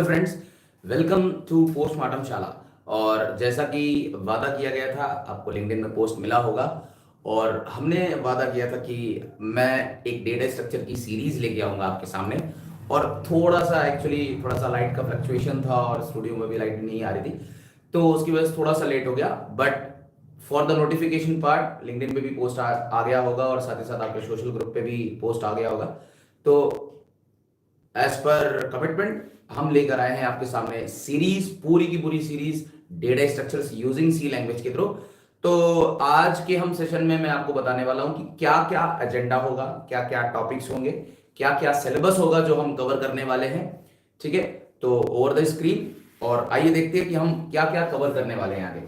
Friends, welcome to postmortem शाला। और जैसा कि वादा किया गया था, आपको लिंक्डइन में पोस्ट मिला होगा। और हमने वादा किया था कि मैं एक डेटा स्ट्रक्चर की सीरीज लेके आऊंगा आपके सामने। और थोड़ा सा लाइट का फ्लक्चुएशन था और स्टूडियो में भी लाइट नहीं आ रही थी, तो उसकी वजह से थोड़ा सा लेट हो गया। But for the notification part LinkedIn पे भी पोस्ट आ गया होगा और साथ ही साथ आपके सोशल ग्रुप पे भी पोस्ट आ गया होगा। तो एज पर कमिटमेंट हम लेकर आए हैं आपके सामने सीरीज, पूरी की पूरी series data structures using C language के थ्रू। तो आज के हम सेशन में मैं आपको बताने वाला हूं कि क्या क्या एजेंडा होगा, क्या क्या टॉपिक्स होंगे, क्या क्या सिलेबस होगा जो हम कवर करने वाले हैं। ठीक है, तो ओवर द स्क्रीन और आइए देखते हैं कि हम क्या क्या कवर करने वाले हैं आगे।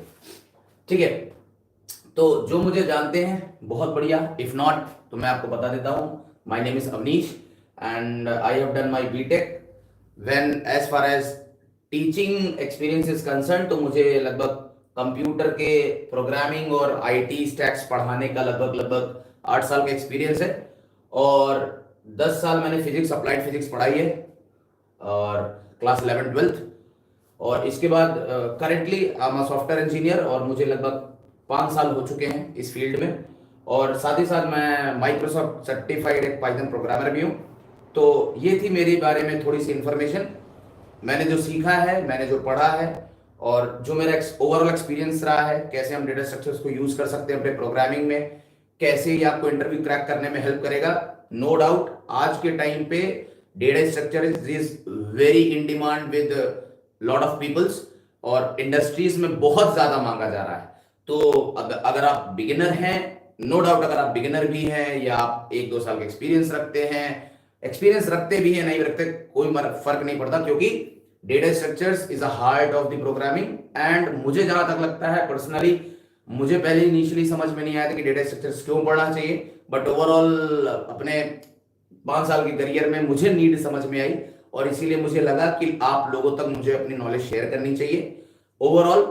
ठीक है, तो जो मुझे जानते हैं बहुत बढ़िया, इफ नॉट तो मैं आपको बता देता हूं। My name is Avneesh and I have done my BTech. When as far as teaching experience is concern, तो मुझे लगभग कंप्यूटर के प्रोग्रामिंग और आईटी स्टैक्स पढ़ाने का लगभग 8 साल का एक्सपीरियंस है। और 10 साल मैंने फिजिक्स, अप्लाइड फिजिक्स पढ़ाई है और क्लास 11-12। और इसके बाद currently I am software engineer और मुझे लगभग 5 साल हो चुके हैं इस फील्ड में। और साथ ही साथ मैं माइक्रोसॉफ्ट सर्टिफाइड एक पाइथन प्रोग्रामर भी हूँ। तो ये थी मेरे बारे में थोड़ी सी इंफॉर्मेशन, मैंने जो सीखा है, मैंने जो पढ़ा है और जो मेरा ओवरऑल एक्सपीरियंस रहा है, कैसे हम डेटा स्ट्रक्चर्स को यूज कर सकते हैं अपने प्रोग्रामिंग में, कैसे ये आपको इंटरव्यू क्रैक करने में हेल्प करेगा। नो डाउट आज के टाइम पे data structure is very in demand with lot of peoples और इंडस्ट्रीज में बहुत ज्यादा मांगा जा रहा है। तो अगर आप बिगिनर हैं, नो डाउट अगर आप बिगिनर भी हैं या आप 1-2 साल का एक्सपीरियंस रखते हैं, एक्सपीरियंस रखते भी है नहीं भी रखते, कोई फर्क नहीं पड़ता, क्योंकि data structures is a heart of the programming. And मुझे जहां तक लगता है पर्सनली, मुझे पहले इनिशियली समझ में नहीं आया था कि डेटा स्ट्रक्चर्स क्यों पढ़ना चाहिए, बट ओवरऑल अपने 5 साल के करियर में मुझे नीड समझ में आई और इसीलिए मुझे लगा कि आप लोगों तक मुझे अपनी नॉलेज शेयर करनी चाहिए ओवरऑल।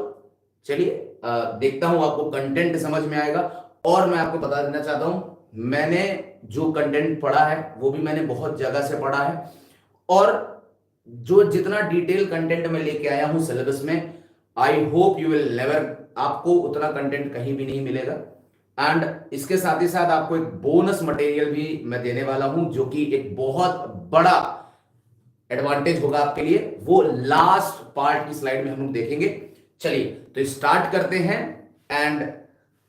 चलिए देखता हूं आपको कंटेंट समझ में आएगा। और मैं आपको बता देना चाहता हूं, मैंने जो कंटेंट पढ़ा है वो भी मैंने बहुत जगह से पढ़ा है और जो जितना डिटेल कंटेंट मैं लेके आया हूं सिलेबस में, I hope you will never, आपको उतना कंटेंट कहीं भी नहीं मिलेगा। एंड इसके साथ ही साथ आपको एक बोनस मटेरियल भी मैं देने वाला हूं जो कि एक बहुत बड़ा एडवांटेज होगा आपके लिए, वो लास्ट पार्ट की स्लाइड में हम लोग देखेंगे। चलिए तो स्टार्ट करते हैं एंड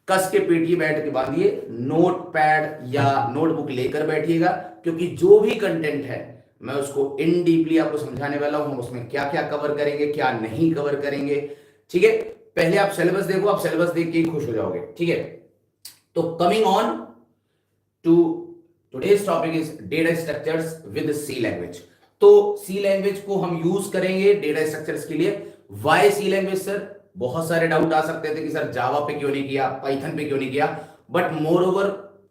कस के पेटिए बैठ के बांधिए, नोट पैड या नोटबुक लेकर बैठिएगा, क्योंकि जो भी कंटेंट है मैं उसको इन डीपली आपको समझाने वाला हूं। हम उसमें क्या क्या कवर करेंगे, क्या नहीं कवर करेंगे। ठीक है, पहले आप सिलेबस देखो, आप सिलेबस देख के ही खुश हो जाओगे। ठीक है, तो coming on to today's topic is data structures with C language. तो सी लैंग्वेज को हम यूज करेंगे डेटा स्ट्रक्चर्स के लिए। Why C language sir? बहुत सारे डाउट आ सकते थे कि सर जावा पे क्यों नहीं किया, पाइथन पे क्यों नहीं किया, but more over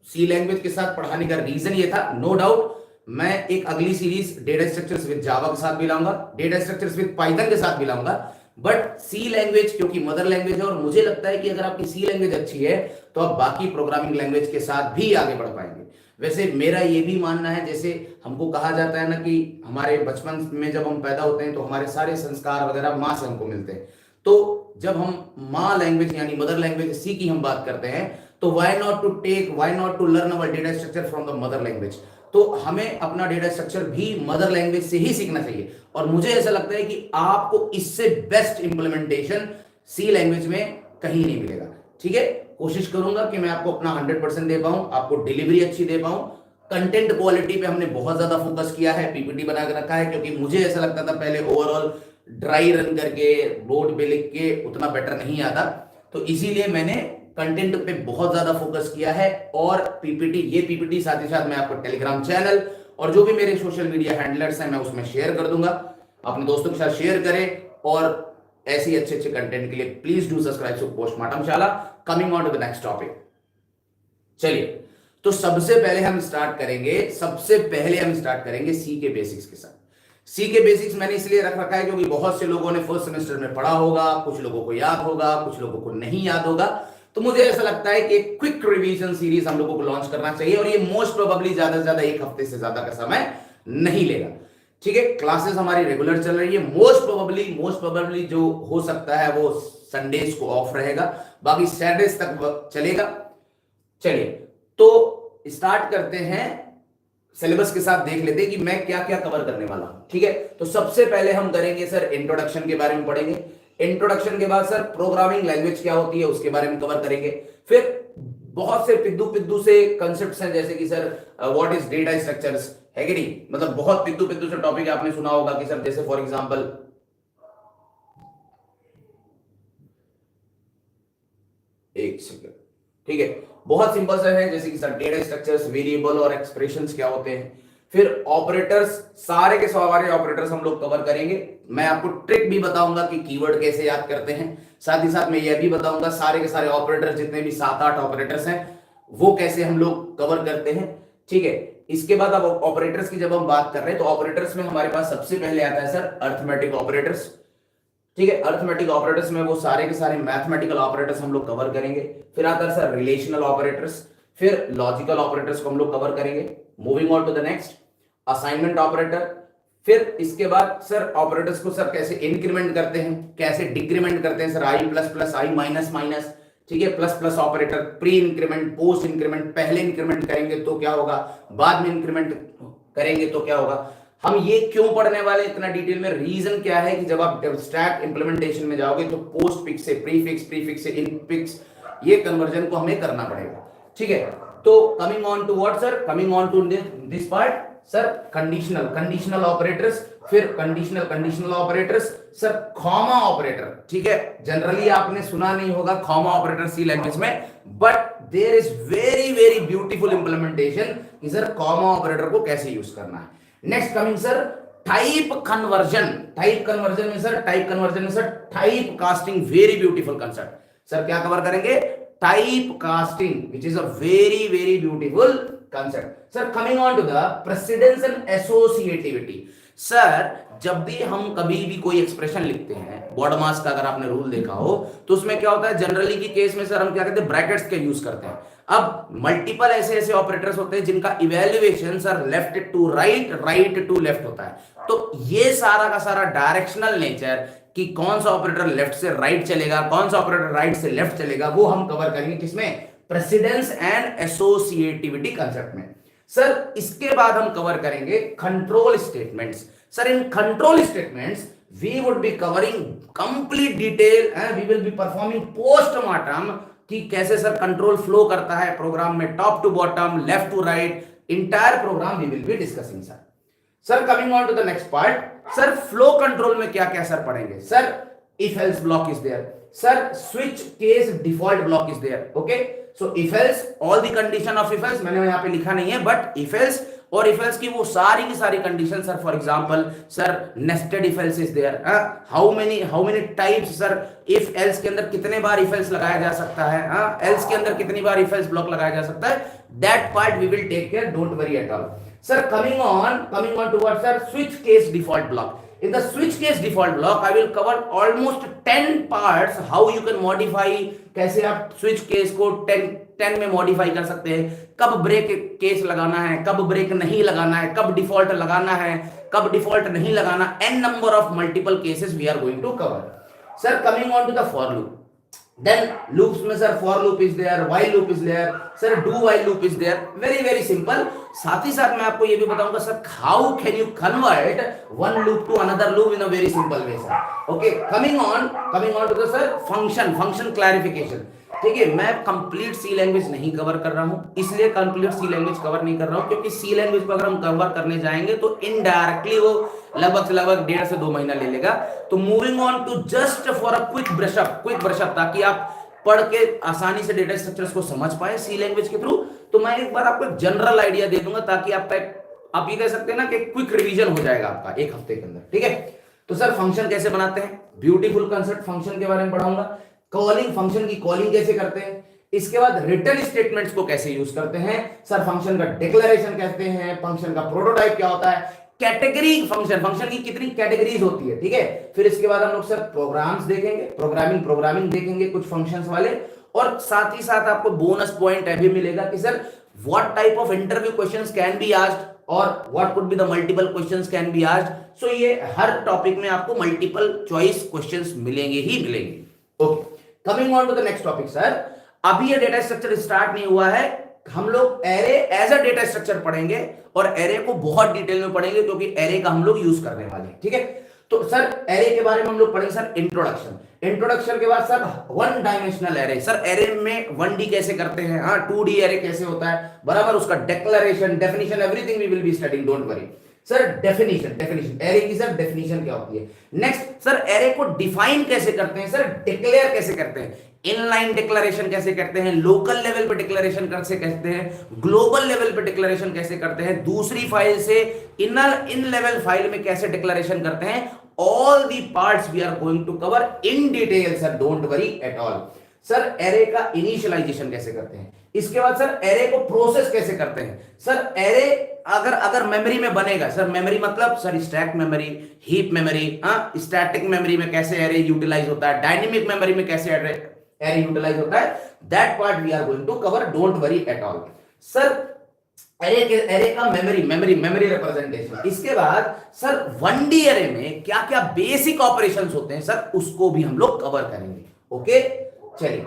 C language के साथ पढ़ाने का रीजन ये था। नो डाउट मैं एक अगली series data structures with Java के साथ भी लाऊंगा, डेटा स्ट्रक्चर्स विद पाइथन के साथ भी लाऊंगा, बट सी लैंग्वेज क्योंकि मदर लैंग्वेज है और मुझे लगता है कि अगर आपकी सी लैंग्वेज अच्छी है तो आप बाकी प्रोग्रामिंग लैंग्वेज के साथ भी आगे बढ़ पाएंगे। वैसे मेरा ये भी मानना है, जैसे हमको कहा जाता है ना कि हमारे बचपन में जब हम पैदा होते हैं तो हमारे सारे संस्कार वगैरह माँ से हमको मिलते हैं। तो जब हम माँ लैंग्वेज यानी मदर लैंग्वेज सी की हम बात करते हैं, तो why not to learn our data structure from the mother language. तो हमें अपना डेटा स्ट्रक्चर भी मदर लैंग्वेज से ही सीखना चाहिए। और मुझे ऐसा लगता है कि आपको इससे बेस्ट इंप्लीमेंटेशन सी लैंग्वेज में कहीं नहीं मिलेगा। ठीक है, कोशिश करूंगा कि मैं आपको अपना 100% दे पाऊं, आपको डिलीवरी अच्छी दे पाऊं। कंटेंट क्वालिटी पे हमने बहुत ज्यादा फोकस किया है, पीपीटी बना के रखा है, क्योंकि मुझे ऐसा लगता था पहले ओवरऑल ड्राई रन करके बोर्ड पे लिख के उतना बेटर नहीं आता, तो इसीलिए मैंने कंटेंट पे बहुत ज्यादा फोकस किया है। और ये पीपीटी साथ ही साथ मैं आपको टेलीग्राम चैनल और जो भी मेरे सोशल मीडिया हैंडलर्स हैं मैं उसमें शेयर कर दूंगा। अपने दोस्तों के साथ शेयर करें और ऐसी अच्छे कंटेंट के लिए please do subscribe to postmortem शाला। Coming on to the next topic. चलिए, तो सबसे पहले हम स्टार्ट करेंगे सी के बेसिक्स के साथ। सी के बेसिक्स मैंने इसलिए रख रखा है क्योंकि बहुत से लोगों ने फर्स्ट सेमेस्टर में पढ़ा होगा, कुछ लोगों को याद होगा, कुछ लोगों को नहीं याद होगा। तो मुझे ऐसा लगता है कि एक क्विक रिवीजन सीरीज हम लोगों को लॉन्च करना चाहिए और ये मोस्ट प्रोबेबली ज्यादा से ज्यादा 1 हफ्ते से ज्यादा का समय नहीं लेगा। ठीक है, क्लासेस हमारी रेगुलर चल रही है। मोस्ट प्रोबेबली जो हो सकता है वो संडेज को ऑफ रहेगा, बाकी सैटरडेज तक चलेगा। चलिए तो स्टार्ट करते हैं, सिलेबस के साथ देख लेते हैं कि मैं क्या क्या कवर करने वाला हूं। ठीक है, तो सबसे पहले हम करेंगे सर इंट्रोडक्शन के बारे में पढ़ेंगे। इंट्रोडक्शन के बाद सर प्रोग्रामिंग लैंग्वेज क्या होती है उसके बारे में कवर करेंगे। फिर बहुत से पिद्दू पिद्दू से कंसेप्ट्स हैं, जैसे कि sir what is data structures, है कि नहीं, मतलब बहुत पिद्दू पिद्दू से टॉपिक आपने सुना होगा कि सर जैसे फॉर एग्जांपल एक सेकंड, ठीक है, बहुत सिंपल सा है, जैसे कि सर डेटा स्ट्रक्चर्स, वेरिएबल और एक्सप्रेशंस क्या होते हैं। फिर ऑपरेटर्स, सारे के सारे ऑपरेटर्स हम लोग कवर करेंगे। मैं आपको ट्रिक भी बताऊंगा कि कीवर्ड कैसे याद करते हैं, साथ ही साथ मैं यह भी बताऊंगा सारे के सारे ऑपरेटर्स, जितने भी 7-8 ऑपरेटर्स हैं वो कैसे हम लोग कवर करते हैं। ठीक है, इसके बाद अब ऑपरेटर्स की जब हम बात कर रहे हैं तो ऑपरेटर्स में हमारे पास सबसे पहले आता है सर अर्थमेटिक ऑपरेटर्स। ठीक है, अर्थमेटिक ऑपरेटर्स में वो सारे के सारे मैथमेटिकल ऑपरेटर्स हम लोग कवर करेंगे। फिर आता है सर रिलेशनल ऑपरेटर्स, फिर लॉजिकल ऑपरेटर्स को हम लोग कवर करेंगे। Moving on to the next, assignment operator. फिर इसके बाद सर ऑपरेटर्स को सर कैसे इंक्रीमेंट करते हैं, कैसे डिक्रीमेंट करते हैं sir, I plus plus, I minus minus, ठीक है, plus plus operator, pre increment, post increment, पहले इंक्रीमेंट करेंगे तो क्या होगा, बाद में इंक्रीमेंट करेंगे तो क्या होगा। हम ये क्यों पढ़ने वाले इतना डिटेल में, रीजन क्या है कि जब आप स्टैक इंप्लीमेंटेशन में जाओगे तो पोस्ट फिक्स से प्रीफिक्स, प्रीफिक्स से इनफिक्स, ये कन्वर्जन को हमें करना पड़ेगा। ठीक है, तो coming on to what sir, coming on to this part sir, conditional operators, फिर conditional operators sir, comma operator. ठीक है, जनरली आपने सुना नहीं होगा कॉमा ऑपरेटर सी लैंग्वेज में, but there is very very beautiful implementation कि सर कॉमा ऑपरेटर को कैसे यूज करना है। Next coming sir type conversion. Type conversion में sir type casting, very beautiful concept. Sir क्या कवर करेंगे, type casting, which is a very very beautiful concept. Sir coming on to the precedence and associativity. Sir जब भी हम कभी भी कोई expression लिखते हैं, बॉडमास का अगर आपने रूल देखा हो तो उसमें क्या होता है, जनरली की केस में सर हम क्या कहते हैं, ब्रैकेट्स के यूज करते हैं। अब मल्टीपल ऐसे ऐसे ऑपरेटर्स होते हैं जिनका evaluation sir left to right, right to left होता है। तो ये सारा का सारा डायरेक्शनल नेचर कि कौन सा ऑपरेटर लेफ्ट से राइट चलेगा, कौन सा ऑपरेटर राइट से लेफ्ट चलेगा, वो हम कवर करेंगे किसमें, प्रेसिडेंस एंड एसोसिएटिविटी कंसेप्ट में। सर इसके बाद हम कवर करेंगे control statements. Sir in control statements we would be covering complete detail and we will be performing postmortem कि कैसे सर कंट्रोल फ्लो करता है प्रोग्राम में, top to bottom, left to right, entire program we will be discussing sir. Sir coming on to the next part, sir flow control में क्या क्या sir पढ़ेंगे। Sir if else block is there, sir switch case default block is there. Okay, so if else, all the condition of if else मैंने यहां पे लिखा नहीं है, बट इफ एल्स और इफ एल्स की वो सारी की सारी condition sir, for example sir nested if else is there, how many types sir, if else के अंदर कितने बार इफ एल्स लगाया जा सकता है, एल्स के अंदर कितनी बार इफ एल्स ब्लॉक लगाया जा सकता है, that part we will take care, don't worry at all. Sir, coming on to what sir, switch case default block. In the switch case default block, I will cover almost 10 parts how you can modify, कैसे आप switch case को 10 में modify कर सकते हैं, कब break case लगाना है, कब break नहीं लगाना है, कब default लगाना है, कब default नहीं लगाना, n number of multiple cases we are going to cover. Sir, coming on to the for loop. Then loops में sir for loop is there, while loop is there, sir do while loop is there, very very simple। साथ ही साथ मैं आपको ये भी बताऊंगा sir how can you convert one loop to another loop in a very simple way sir। Okay, coming on to the sir function clarification। ठीक है, मैं कंप्लीट सी लैंग्वेज नहीं कवर कर रहा हूं, इसलिए कंप्लीट सी लैंग्वेज कवर नहीं कर रहा हूं क्योंकि सी लैंग्वेज को अगर हम कवर करने जाएंगे तो इनडायरेक्टली वो लगभग से लगभग 1.5 से 2 महीना ले लेगा। तो moving on to just for a quick brush up, ताकि आप पढ़ के आसानी से डेटा स्ट्रक्चर्स को समझ पाए सी लैंग्वेज के थ्रू, तो मैं एक बार आपको जनरल आइडिया दे दूंगा ताकि आप ये कह सकते हैं ना कि क्विक रिवीजन हो जाएगा आपका 1 हफ्ते के अंदर। ठीक है, तो सर फंक्शन कैसे बनाते हैं, ब्यूटीफुल कंसेप्ट फंक्शन के बारे में पढ़ाऊंगा। कॉलिंग, फंक्शन की कॉलिंग कैसे करते हैं, इसके बाद रिटर्न स्टेटमेंट्स को कैसे यूज करते हैं सर, फंक्शन का डिक्लेरेशन कहते हैं, फंक्शन का प्रोटोटाइप क्या होता है, कैटेगरी फंक्शन की कितनी कैटेगरीज होती है। ठीक है, फिर इसके बाद हम लोग सर प्रोग्राम्स देखेंगे, प्रोग्रामिंग देखेंगे कुछ फंक्शंस वाले, और साथ ही साथ आपको बोनस पॉइंट भी मिलेगा कि sir what type of interview questions can be asked और what could be the multiple questions can be asked. So ये हर टॉपिक में आपको मल्टीपल चॉइस क्वेश्चंस मिलेंगे ही मिलेंगे। Okay, coming on to the next topic sir. अभी ये डेटा स्ट्रक्चर स्टार्ट नहीं हुआ है, हम लोग array as a data structure पढ़ेंगे और एरे को बहुत डिटेल में पढ़ेंगे क्योंकि एरे का हम लोग यूज करने वाले हैं। ठीक है, तो सर एरे के बारे में हम लोग पढ़ेंगे सर इंट्रोडक्शन। इंट्रोडक्शन के बाद sir one dimensional array, sir array में 1D कैसे करते हैं, हाँ 2D एरे कैसे होता है, बराबर उसका declaration, definition, everything we will be studying, don't worry. Sir definition array की सर डेफिनेशन क्या होती है। नेक्स्ट सर एरे को डिफाइन कैसे करते हैं, सर डिक्लेयर कैसे करते हैं, इनलाइन डिक्लेरेशन कैसे करते हैं, लोकल लेवल पे डिक्लेरेशन कैसे करते हैं, ग्लोबल लेवल पे डिक्लेरेशन कैसे करते हैं, दूसरी फाइल से इन लेवल फाइल में कैसे डिक्लेरेशन करते हैं, all the parts we are going to cover in detail sir, don't worry at all. Sir array का इनिशियलाइजेशन कैसे करते हैं, इसके बाद सर एरे को प्रोसेस कैसे करते हैं। सर एरे अगर मेमोरी में बनेगा, सर मेमोरी मतलब sir stack memory, heap memory, static memory में कैसे एरे यूटिलाइज होता है, डायनेमिक मेमोरी में कैसे एरे यूटिलाइज होता है, that part we are going to cover, don't worry at all. Sir array का मेमोरी रिप्रेजेंटेशन, इसके बाद सर 1D एरे में क्या क्या बेसिक ऑपरेशंस होते हैं सर उसको भी हम लोग कवर करेंगे। ओके, चलिए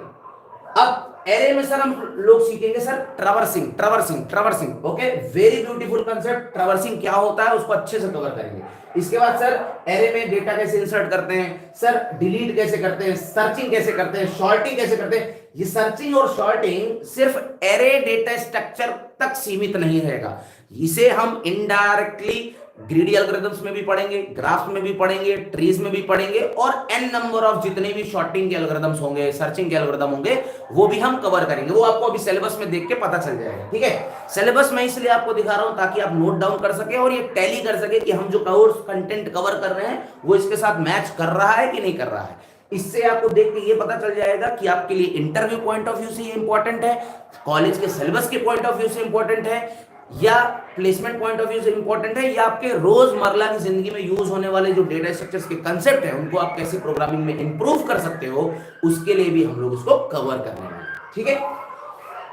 अब एरे में सर हम लोग सीखेंगे sir traversing. Okay, very beautiful concept, traversing क्या होता है उसको अच्छे से कवर करेंगे। इसके बाद सर एरे में डेटा कैसे इंसर्ट करते हैं, सर डिलीट कैसे करते हैं, सर्चिंग कैसे करते हैं, सॉर्टिंग कैसे करते हैं। ये सर्चिंग और सॉर्टिंग सिर्फ एरे डेटा स्ट्रक्चर तक सीमित नहीं रहेगा, इसे हम इनडायरेक्टली ग्रीडी एल्गोरिथम्स में भी पढ़ेंगे, ग्राफ्स में भी पढ़ेंगे, ट्रीज में भी पढ़ेंगे और एन नंबर ऑफ जितने भी शॉर्टिंग के एल्गोरिथम्स होंगे, सर्चिंग के एल्गोरिथम होंगे, वो भी हम कवर करेंगे। वो आपको अभी सिलेबस में देख के पता चल जाएगा। ठीक है, सिलेबस में इसलिए आपको दिखा रहा हूं ताकि आप नोट डाउन कर सके और ये टैली कर सके कि हम जो कोर्स कंटेंट कवर कर रहे हैं वो इसके साथ मैच कर रहा है कि नहीं कर रहा है। इससे आपको देख के ये पता चल जाएगा कि आपके लिए इंटरव्यू पॉइंट ऑफ व्यू से ये इंपॉर्टेंट है, कॉलेज के सिलेबस के पॉइंट ऑफ व्यू से इंपॉर्टेंट है, या प्लेसमेंट पॉइंट ऑफ व्यू से इंपॉर्टेंट है, या आपके रोजमर्रा की जिंदगी में यूज होने वाले जो डेटा स्ट्रक्चर्स के कंसेप्ट हैं उनको आप कैसे प्रोग्रामिंग में इंप्रूव कर सकते हो, उसके लिए भी हम लोग इसको कवर करने वाले हैं। ठीक है,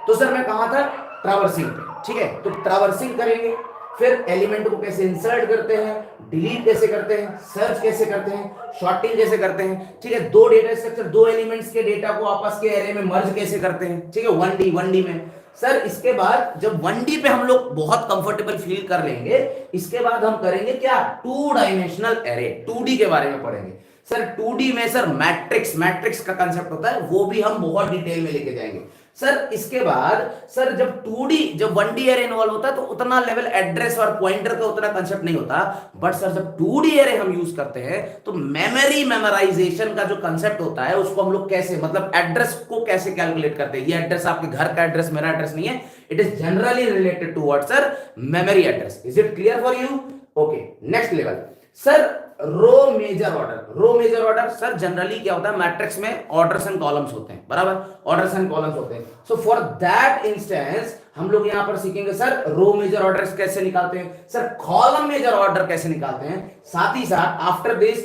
तो सर मैं कहा था ट्रैवर्सिंग पे। ठीक है, तो ट्रैवर्सिंग करेंगे, फिर एलिमेंट को कैसे इंसर्ट करते हैं, डिलीट कैसे करते हैं, सर्च कैसे करते हैं, सॉर्टिंग कैसे करते हैं। ठीक है, दो डेटा स्ट्रक्चर, दो एलिमेंट्स के डेटा को आपस के एरे में मर्ज कैसे करते हैं। ठीक है, 1D में सर, इसके बाद जब 1D पे हम लोग बहुत कंफर्टेबल फील कर लेंगे, इसके बाद हम करेंगे क्या, 2 डायमेंशनल एरे, 2D के बारे में पढ़ेंगे। सर 2D में सर मैट्रिक्स का कंसेप्ट होता है, वो भी हम बहुत डिटेल में लेके जाएंगे। सर इसके बाद सर जब 1D एरे इन्वॉल्व होता है तो उतना लेवल एड्रेस और पॉइंटर का उतना कंसेप्ट नहीं होता, बट सर जब 2D एरे हम यूज करते हैं तो मेमोराइजेशन का जो कंसेप्ट होता है उसको हम लोग कैसे, मतलब एड्रेस को कैसे कैलकुलेट करते हैं। ये एड्रेस आपके घर का एड्रेस, मेरा एड्रेस नहीं है, it is generally related to what sir, memory address. Is it clear for you? Okay, next level sir row major order. Sir generally क्या होता है, मैट्रिक्स में ऑर्डर्स एंड कॉलम्स होते हैं, बराबर, ऑर्डर्स एंड कॉलम्स होते हैं। सो फॉर दैट इंस्टेंस हम लोग यहां पर सीखेंगे सर रो मेजर ऑर्डर्स कैसे निकालते हैं, सर कॉलम मेजर ऑर्डर कैसे निकालते हैं। साथ ही साथ after this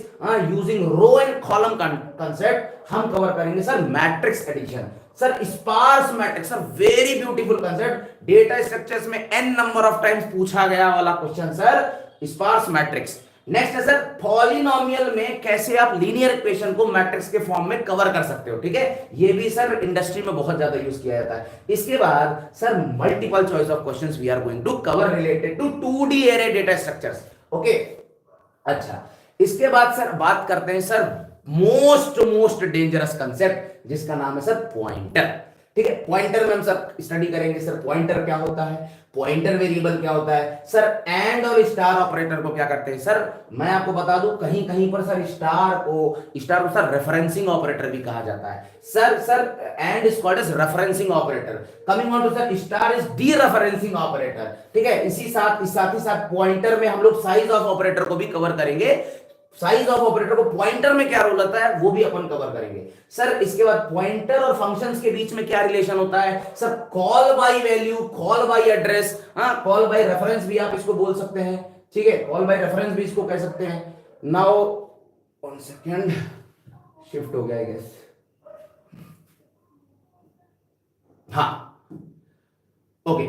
using row and column concept हम कवर करेंगे sir matrix addition. Sir sparse matrix, sir very beautiful concept, data structures में n नंबर ऑफ टाइम्स पूछा गया वाला question sir, sparse matrix. Next है सर पॉलिनोमियल में कैसे आप लीनियर इक्वेशन को मैट्रिक्स के फॉर्म में कवर कर सकते हो। ठीक है, ये भी सर इंडस्ट्री में बहुत ज्यादा यूज किया जाता है। इसके बाद sir multiple choice of questions we are going to cover related to 2D array data structures. Okay, अच्छा, इसके बाद सर बात करते हैं सर मोस्ट डेंजरस कंसेप्ट जिसका नाम है सर पॉइंटर। ठीक है, पॉइंटर में हम सर स्टडी करेंगे सर पॉइंटर क्या होता है, पॉइंटर वेरिएबल क्या होता है, सर एंड और स्टार ऑपरेटर को क्या करते हैं। सर मैं आपको बता दूं कहीं कहीं पर सर स्टार को सर रेफरेंसिंग ऑपरेटर भी कहा जाता है। Sir and is called as referencing operator. Coming on to sir star is dereferencing operator. ठीक है, इसी साथ ही साथ पॉइंटर में हम लोग साइज ऑफ ऑपरेटर को भी कवर करेंगे। साइज ऑफ ऑपरेटर को पॉइंटर में क्या रोल होता है वो भी अपन कवर करेंगे। सर इसके बाद पॉइंटर और फंक्शंस के बीच में क्या रिलेशन होता है, sir call by value, call by address, call by reference भी आप इसको बोल सकते हैं। ठीक है, कॉल बाय रेफरेंस भी इसको कह सकते हैं। नाउ 1 सेकेंड, शिफ्ट हो गया आई गेस। हाँ, okay,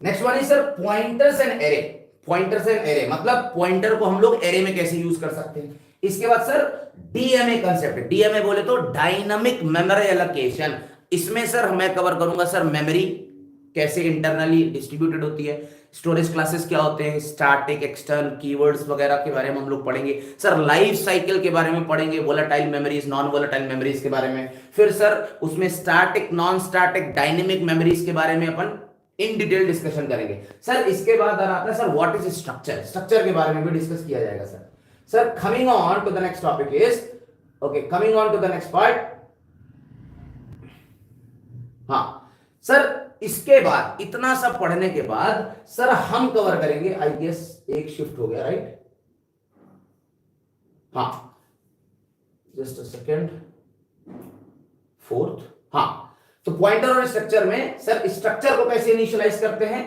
next one is sir pointers and array. Pointers and array, मतलब पॉइंटर को हम लोग एरे में कैसे यूज कर सकते हैं। इसके बाद सर डीएमए कंसेप्ट, डीएमए बोले तो डायनामिक मेमोरी एलोकेशन। इसमें सर मैं कवर करूंगा सर मेमोरी कैसे इंटरनली डिस्ट्रीब्यूटेड होती है, स्टोरेज क्लासेस क्या होते हैं, स्टैटिक एक्सटर्नल कीवर्ड्स वगैरह के बारे में हम लोग पढ़ेंगे सर, लाइफ साइकिल के बारे में पढ़ेंगे, volatile memories non volatile memories के बारे में, फिर सर उसमें static non static dynamic memories के बारे में अपन इन डिटेल डिस्कशन करेंगे सर। इसके बाद आता है sir what is structure, structure के बारे में भी डिस्कस किया जाएगा sir. Sir coming on to the next topic is okay, coming on to the next part. हाँ सर इसके बाद इतना सब पढ़ने के बाद सर हम कवर करेंगे, आई गेस एक शिफ्ट हो गया राइट, हाँ जस्ट अ सेकेंड, फोर्थ, हाँ तो पॉइंटर और स्ट्रक्चर में सर स्ट्रक्चर को कैसे इनिशियलाइज करते हैं,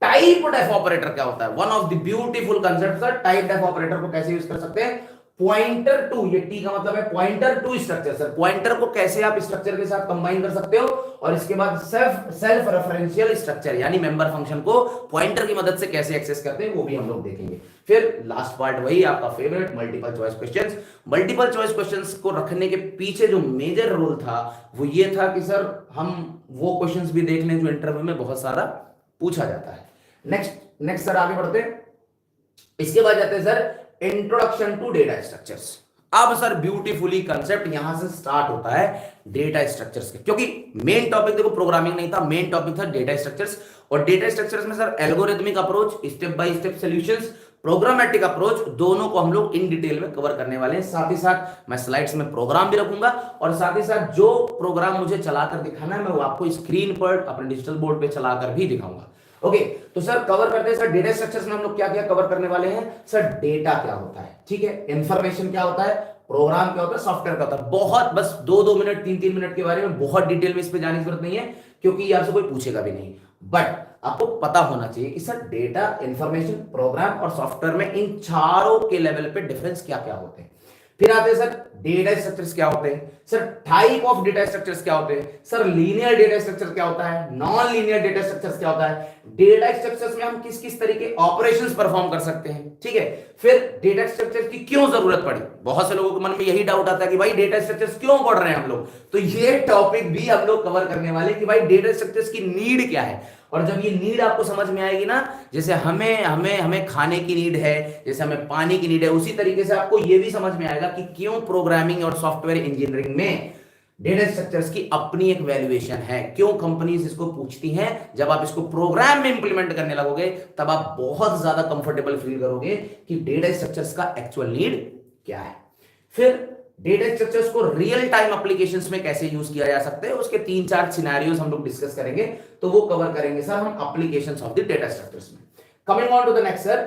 टाइप डेफ ऑपरेटर क्या होता है, one of the beautiful concept sir, typedef operator को कैसे यूज कर सकते हैं, पॉइंटर टू, ये टी का मतलब है pointer to structure sir, pointer को कैसे आप स्ट्रक्चर के साथ कंबाइन कर सकते हो, और इसके बाद सेल्फ रेफरेंशियल स्ट्रक्चर यानी मेंबर फंक्शन को पॉइंटर की मदद से कैसे एक्सेस करते हैं वो भी हम लोग देखेंगे। फिर लास्ट पार्ट वही आपका favourite multiple choice questions. Multiple choice questions को रखने के पीछे जो मेजर रोल था वो ये था कि सर हम वो क्वेश्चंस भी देख लें जो इंटरव्यू में बहुत सारा पूछा जाता है। नेक्स्ट सर आगे बढ़ते हैं, इसके बाद जाते हैं sir introduction to data structures. अब सर ब्यूटीफुली कंसेप्ट यहां से स्टार्ट होता है डेटा स्ट्रक्चर्स के, क्योंकि मेन टॉपिक देखो प्रोग्रामिंग नहीं था, मेन टॉपिक था डेटा स्ट्रक्चर्स। और डेटा स्ट्रक्चर्स में sir algorithmic approach, step by step solutions, programmatic approach, दोनों को हम लोग इन डिटेल में कवर करने वाले हैं। साथ ही साथ मैं स्लाइड्स में प्रोग्राम भी रखूंगा, और साथ ही साथ जो प्रोग्राम मुझे चलाकर दिखाना है मैं वो आपको स्क्रीन पर अपने डिजिटल बोर्ड पे चलाकर भी दिखाऊंगा। ओके तो सर कवर करते हैं सर डेटा स्ट्रक्चर्स में हम लोग क्या क्या कवर करने वाले हैं सर, डेटा क्या होता है, ठीक है, इंफॉर्मेशन क्या होता है, प्रोग्राम क्या होता है, सॉफ्टवेयर क्या होता है, बहुत बस 2-2 मिनट 3-3 मिनट के बारे में बहुत डिटेल में इस पे जाने की जरूरत नहीं है, क्योंकि आपसे कोई पूछेगा भी नहीं, बट आपको पता होना चाहिए कि सर डेटा, इंफॉर्मेशन, प्रोग्राम और सॉफ्टवेयर में इन चारों के लेवल पे डिफरेंस क्या क्या होते हैं। फिर आते हैं सर डेटा स्ट्रक्चर्स क्या होते हैं, sir type of data structures क्या होते हैं, सर लीनियर डेटा स्ट्रक्चर क्या होता है, नॉन लीनियर डेटा स्ट्रक्चर्स क्या होता है, डेटा स्ट्रक्चर्स में हम किस किस तरीके ऑपरेशंस परफॉर्म कर सकते हैं, ठीक है। फिर डेटा स्ट्रक्चर की क्यों जरूरत पड़ी, बहुत से लोगों के मन में यही डाउट आता है कि भाई डेटा स्ट्रक्चर्स क्यों पढ़ रहे हैं हम लोग, तो ये टॉपिक भी हम लोग कवर करने वाले कि भाई डेटा स्ट्रक्चर्स की नीड क्या है। और जब ये नीड आपको समझ में आएगी ना, जैसे हमें खाने की नीड है, जैसे हमें पानी की नीड है, उसी तरीके से आपको ये भी समझ में आएगा कि क्यों प्रोग्रामिंग और सॉफ्टवेयर इंजीनियरिंग में डेटा स्ट्रक्चर्स की अपनी एक वैल्यूएशन है, क्यों कंपनीज इसको पूछती हैं। जब आप इसको प्रोग्राम में इंप्लीमेंट करने लगोगे तब आप बहुत ज्यादा कंफर्टेबल फील करोगे कि डेटा स्ट्रक्चर्स का एक्चुअल नीड क्या है। फिर डेटा स्ट्रक्चर्स को रियल टाइम एप्लीकेशंस में कैसे यूज किया जा सकता है, उसके 3-4 सिनेरियोज हम लोग डिस्कस करेंगे, तो वो कवर करेंगे सर हम applications of the data structures में। Coming on to the next sir,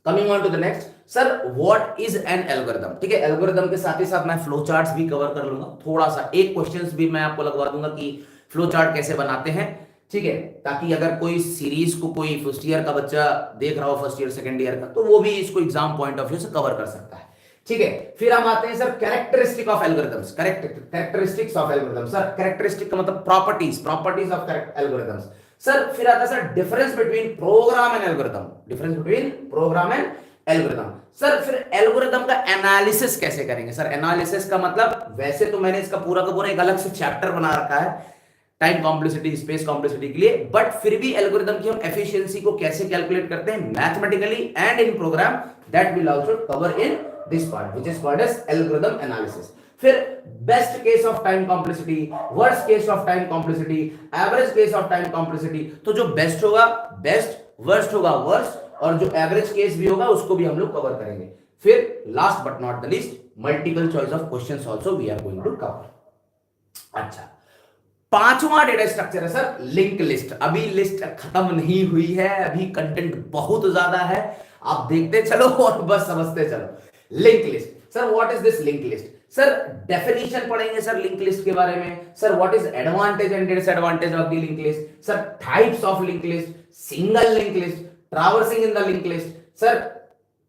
coming on to the next sir what is an algorithm, ठीक है। एल्गोरिथम के साथ ही साथ मैं फ्लो चार्ट्स भी कवर कर लूंगा, थोड़ा सा एक क्वेश्चंस भी मैं आपको लगवा दूंगा कि फ्लो चार्ट कैसे बनाते हैं, ठीक है, ताकि अगर कोई सीरीज को कोई फर्स्ट ईयर का बच्चा देख रहा हो, फर्स्ट ईयर सेकंड ईयर का, तो वो भी इसको एग्जाम पॉइंट ऑफ व्यू से कवर कर सकता है, ठीक है। फिर हम आते हैं sir characteristic of algorithms, characteristics of algorithms sir, characteristic का मतलब प्रॉपर्टीज ऑफ एल्गोरिथम्स सर। फिर आता है sir difference between program and algorithm, difference between program and algorithm sir. फिर एल्गोरिथम का एनालिसिस कैसे करेंगे सर, एनालिसिस का मतलब वैसे तो मैंने इसका पूरा का पूरा एक अलग से चैप्टर बना रखा है टाइम कॉम्प्लेक्सिटी, स्पेस कॉम्प्लेक्सिटी के लिए, बट फिर भी एल्गोरिथम की हम एफिशिएंसी को कैसे कैलकुलेट करते हैं mathematically and in program, that will also cover in this part which is called as algorithm analysis. फिर best case of time complexity, worst case of time complexity, average case of time complexity, तो जो best होगा best, worst होगा worst, और जो average case भी होगा उसको भी हम लोग कवर करेंगे। फिर last but not the least multiple choice of questions also we are going to cover. अच्छा, पांचवा डेटा स्ट्रक्चर है सर लिंक लिस्ट। अभी लिस्ट खत्म नहीं हुई है, अभी कंटेंट बहुत ज्यादा है, आप देखते चलो और बस समझते चलो। Link list sir, what is this link list sir, definition पढ़ेंगे सर लिंक लिस्ट के बारे में sir, what is advantage and disadvantage of the link list sir, types of link list, single link list, traversing in the link list sir,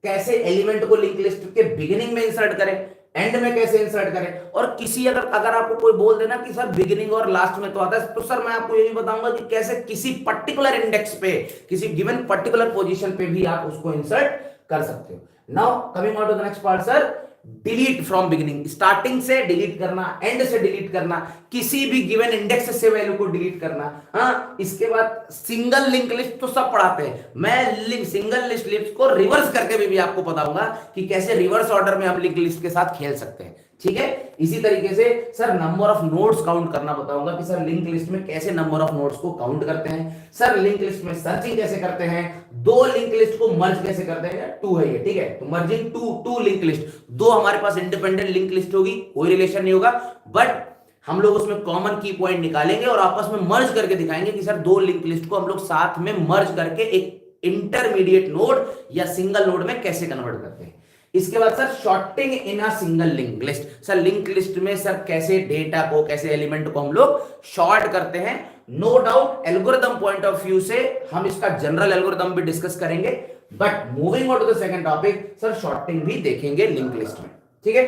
कैसे element को link list के beginning में insert करें, and में कैसे इंसर्ट करें, और किसी अगर अगर आपको कोई बोल देना कि सर बिगिनिंग और लास्ट में तो आता है, तो सर मैं आपको ये भी बताऊंगा कि कैसे किसी पर्टिकुलर इंडेक्स पे, किसी गिवन पर्टिकुलर पोजीशन पे भी आप उसको इंसर्ट कर सकते हो। Now coming on to the next part sir, delete from beginning, starting से डिलीट करना, एंड से डिलीट करना, किसी भी गिवन इंडेक्स से वैल्यू को डिलीट करना। हाँ, इसके बाद सिंगल लिंक लिस्ट तो सब पढ़ाते हैं, मैं सिंगल लिस्ट को रिवर्स करके भी आपको बताऊंगा कि कैसे रिवर्स ऑर्डर में हम लिंक लिस्ट के साथ खेल सकते हैं। ठीक है, इसी तरीके से sir number of nodes count करना बताऊंगा कि सर लिंक लिस्ट में कैसे नंबर ऑफ नोड्स को काउंट करते हैं, सर लिंक लिस्ट में सर्चिंग कैसे करते हैं, दो लिंक लिस्ट को मर्ज कैसे करते हैं, टू है ये, ठीक है, तो मर्जिंग टू लिंक लिस्ट, दो हमारे पास इंडिपेंडेंट लिंक लिस्ट होगी, कोई रिलेशन नहीं होगा, बट हम लोग उसमें कॉमन की पॉइंट निकालेंगे और आपस में मर्ज करके दिखाएंगे कि सर दो लिंक लिस्ट को हम लोग साथ में मर्ज करके एक इंटरमीडिएट नोड या सिंगल नोड में कैसे कन्वर्ट करते हैं। इसके बाद sir sorting in a single link list, sir link list में सर कैसे डेटा को, कैसे एलिमेंट को हम लोग शॉर्ट करते हैं। No doubt algorithm point of view से हम इसका जनरल एल्गोरिथम भी डिस्कस करेंगे, but moving on to the second topic sir sorting भी देखेंगे लिंक लिस्ट में। ठीक है,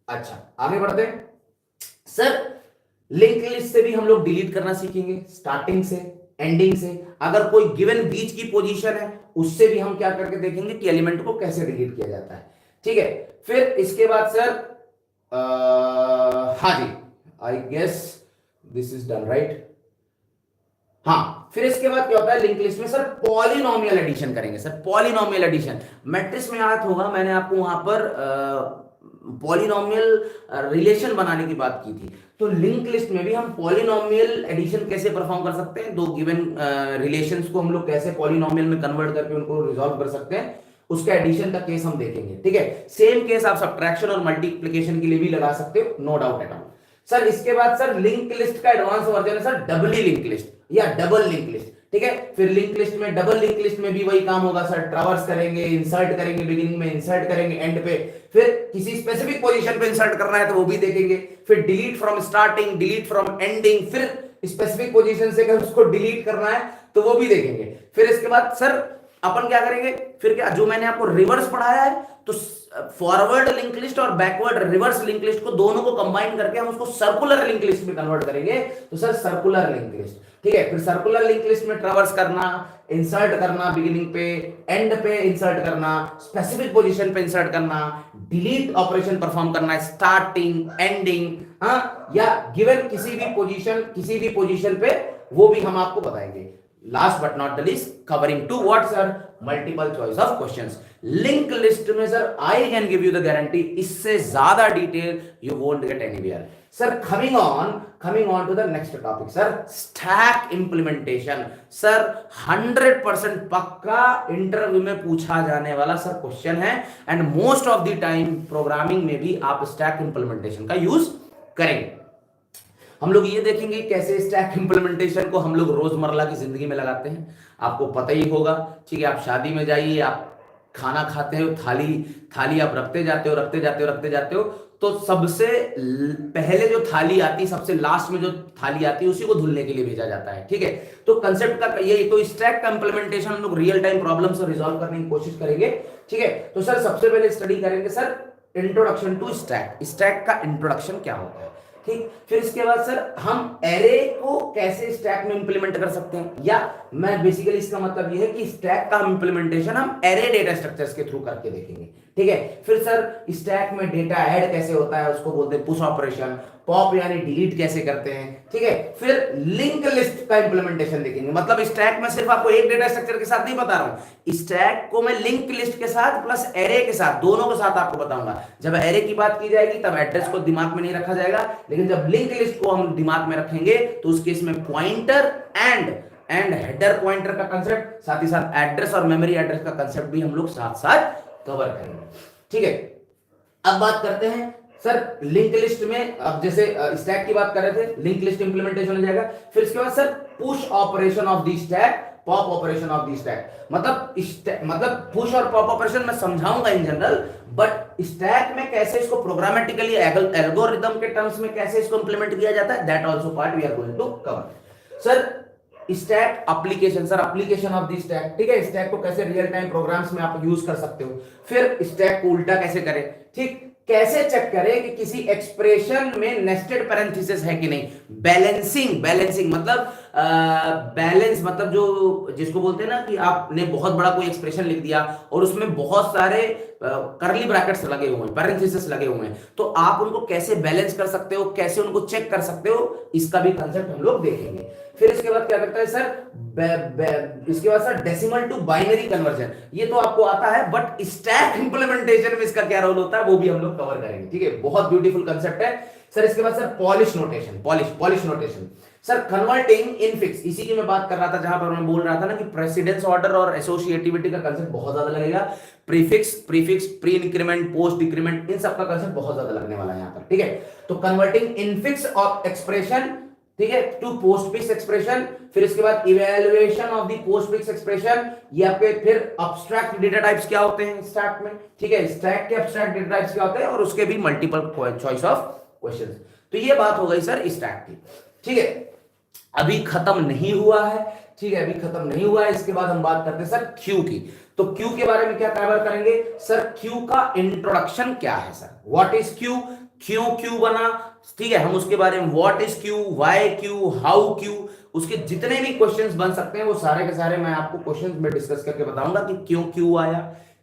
अच्छा आगे बढ़ते हैं सर, लिंक लिस्ट से भी हम लोग डिलीट करना सीखेंगे, स्टार्टिंग से, एंडिंग से, अगर कोई गिवन बीच की पोजीशन है उससे भी हम क्या करके देखेंगे कि एलिमेंट को कैसे डिलीट किया जाता है। ठीक है, फिर इसके बाद सर हाँ जी, I guess this is done right. हाँ, फिर इसके बाद क्या होता है लिंक लिस्ट में सर पॉलिनोमियल एडिशन करेंगे। सर पॉलिनोमियल एडिशन मैट्रिक्स में याद होगा, मैंने आपको वहां पर पॉलिनोमियल रिलेशन बनाने की बात की थी, तो लिंक लिस्ट में भी हम पॉलिनोमियल एडिशन कैसे परफॉर्म कर सकते हैं, दो गिवन रिलेशंस को हम लोग कैसे पॉलिनोमियल में कन्वर्ट करके उनको रिजॉल्व कर सकते हैं, उसका एडिशन का केस हम देखेंगे। ठीक है, सेम केस आप सब्ट्रैक्शन और मल्टीप्लिकेशन के लिए भी लगा सकते हो, no doubt at all. Sir इसके बाद सर लिंक लिस्ट का एडवांस वर्जन है सर डबली लिंक लिस्ट या डबल लिंक लिस्ट। ठीक है, फिर लिंक लिस्ट में, डबल लिंक लिस्ट में भी वही काम होगा सर, ट्रावर्स करेंगे, इंसर्ट करेंगे, बिगिनिंग में इंसर्ट करेंगे, एंड पे फिर किसी स्पेसिफिक पोजीशन पे इंसर्ट करना है तो वो भी देखेंगे, फिर delete from starting, delete from ending, फिर स्पेसिफिक पोजीशन से अगर उसको डिलीट करना है तो वो भी देखेंगे। फिर इसके बाद सर अपन क्या करेंगे, फिर क्या जो मैंने आपको रिवर्स पढ़ाया है, तो फॉरवर्ड लिंक लिस्ट और बैकवर्ड रिवर्स लिंक लिस्ट को दोनों को कंबाइन करके हम उसको सर्कुलर लिंक लिस्ट में कन्वर्ट करेंगे, तो सर सर्कुलर लिंक लिस्ट। ठीक है, फिर सर्कुलर लिंक लिस्ट में ट्रावर्स करना, इंसर्ट करना, बिगिनिंग पे, एंड पे इंसर्ट करना, स्पेसिफिक पोजीशन पे इंसर्ट करना, डिलीट ऑपरेशन परफॉर्म करना, स्टार्टिंग, एंडिंग, हाँ, या गिवन किसी भी पोजीशन पे, वो भी हम आपको बताएंगे। Last but not the least covering to what sir, multiple choice of questions. Link list में sir I can give you the guarantee, इससे ज्यादा detail you won't get anywhere. Sir coming on to the next topic sir, stack implementation. Sir 100% पक्का interview में पूछा जाने वाला sir question है, and most of the time programming में भी आप स्टैक इंप्लीमेंटेशन का यूज करेंगे। हम लोग ये देखेंगे कैसे स्टैक इंप्लीमेंटेशन को हम लोग रोजमर्रा की जिंदगी में लगाते हैं। आपको पता ही होगा, ठीक है, आप शादी में जाइए, आप खाना खाते हो, थाली आप रखते जाते हो, तो सबसे पहले जो थाली आती है, सबसे लास्ट में जो थाली आती है, उसी को धुलने के लिए भेजा जाता है। ठीक है, तो कंसेप्ट का यही, तो स्टैक का इंप्लीमेंटेशन हम लोग रियल टाइम प्रॉब्लम से रिजॉल्व करने की कोशिश करेंगे। ठीक है, तो सर सबसे पहले स्टडी करेंगे sir introduction to stack, stack का इंट्रोडक्शन क्या होता है। ठीक, फिर इसके बाद सर हम एरे को कैसे स्टैक में इंप्लीमेंट कर सकते हैं, या मैं बेसिकली इसका मतलब यह है कि स्टैक का इंप्लीमेंटेशन हम एरे डेटा स्ट्रक्चर्स के थ्रू करके देखेंगे। ठीक है, फिर सर स्टैक में डेटा ऐड कैसे होता है, उसको बोलते हैं पुश ऑपरेशन, पॉप यानी डिलीट कैसे करते हैं। ठीक है, फिर लिंक लिस्ट का इंप्लीमेंटेशन देखेंगे, मतलब स्टैक में सिर्फ आपको एक डेटा स्ट्रक्चर के साथ नहीं बता रहा हूं, स्टैक को मैं लिंक लिस्ट के साथ प्लस एरे के साथ, दोनों के साथ आपको बताऊंगा। जब एरे की बात की जाएगी तब एड्रेस को दिमाग में नहीं रखा जाएगा, लेकिन जब लिंक लिस्ट को हम दिमाग में रखेंगे तो उस केस में पॉइंटर एंड हेडर पॉइंटर का कंसेप्ट, साथ ही साथ एड्रेस और मेमोरी एड्रेस का कंसेप्ट भी हम लोग साथ साथ कवर करेंगे। ठीक है, अब बात करते हैं सर लिंक लिस्ट में, अब जैसे स्टैक की बात कर रहे थे, लिंक लिस्ट इंप्लीमेंटेशन हो जाएगा। फिर इसके बाद sir push operation of the stack, pop operation of the stack, मतलब पुश और पॉप ऑपरेशन मैं समझाऊंगा इन जनरल, बट स्टैक में कैसे इसको प्रोग्रामेटिकली एल्गोरिथम के टर्म्स में कैसे इसको इंप्लीमेंट किया जाता है, that also part we are going to cover. Sir stack application, sir application of the stack, ठीक है, स्टैक को कैसे रियल टाइम प्रोग्राम्स में आप यूज कर सकते हो। फिर स्टैक को उल्टा कैसे करें, ठीक, कैसे चेक करें कि किसी एक्सप्रेशन में नेस्टेड पैरेंथेसिस है कि नहीं। बैलेंसिंग, बैलेंसिंग मतलब बैलेंस मतलब जो जिसको बोलते हैं ना कि आपने बहुत बड़ा कोई एक्सप्रेशन लिख दिया और उसमें बहुत सारे करली ब्रैकेट्स लगे हुए हैं, पैरेंथेसिस लगे हुए हैं, तो आप उनको कैसे बैलेंस कर सकते हो, कैसे उनको चेक कर सकते हो, इसका भी कंसेप्ट हम लोग देखेंगे। फिर इसके बाद क्या करता है सर, इसके बाद sir decimal to binary conversion, ये तो आपको आता है, बट स्टैक इंप्लीमेंटेशन में इसका क्या रोल होता है वो भी हम लोग कवर करेंगे, ठीक है। बहुत ब्यूटीफुल कंसेप्ट है सर। इसके बाद sir polish notation, polish notation sir, converting infix, इसी की मैं बात कर रहा था जहां पर मैं बोल रहा था ना कि प्रेसिडेंस ऑर्डर और एसोसिएटिविटी का कंसेप्ट बहुत ज्यादा लगेगा। Prefix, pre increment, post decrement, इन सब का कंसेप्ट बहुत ज्यादा लगने वाला है यहां पर, ठीक है। तो कन्वर्टिंग इनफिक्स ऑफ एक्सप्रेशन, ठीक है, टू पोस्टफिक्स एक्सप्रेशन। फिर इसके बाद evaluation of the postfix expression, ये आपके फिर अब्स्ट्रैक्ट डेटा टाइप्स क्या होते हैं स्टैक में, ठीक है, स्टैक के अब्स्ट्रैक्ट डेटा टाइप्स क्या होते हैं और उसके भी मल्टीपल चॉइस ऑफ क्वेश्चंस। तो ये बात हो गई सर स्टैक की, ठीक है। अभी खत्म नहीं हुआ है, ठीक है, अभी खत्म नहीं हुआ है। इसके बाद हम बात करते हैं सर क्यू की। तो क्यू के बारे में क्या कवर करेंगे सर, क्यू का इंट्रोडक्शन क्या है सर, व्हाट इज क्यू, क्यों क्यू बना, ठीक है, हम उसके बारे में what is Q, why Q, how Q, उसके जितने भी क्वेश्चंस बन सकते हैं वो सारे के सारे मैं आपको क्वेश्चंस में डिस्कस करके बताऊंगा कि क्यों क्यू आया,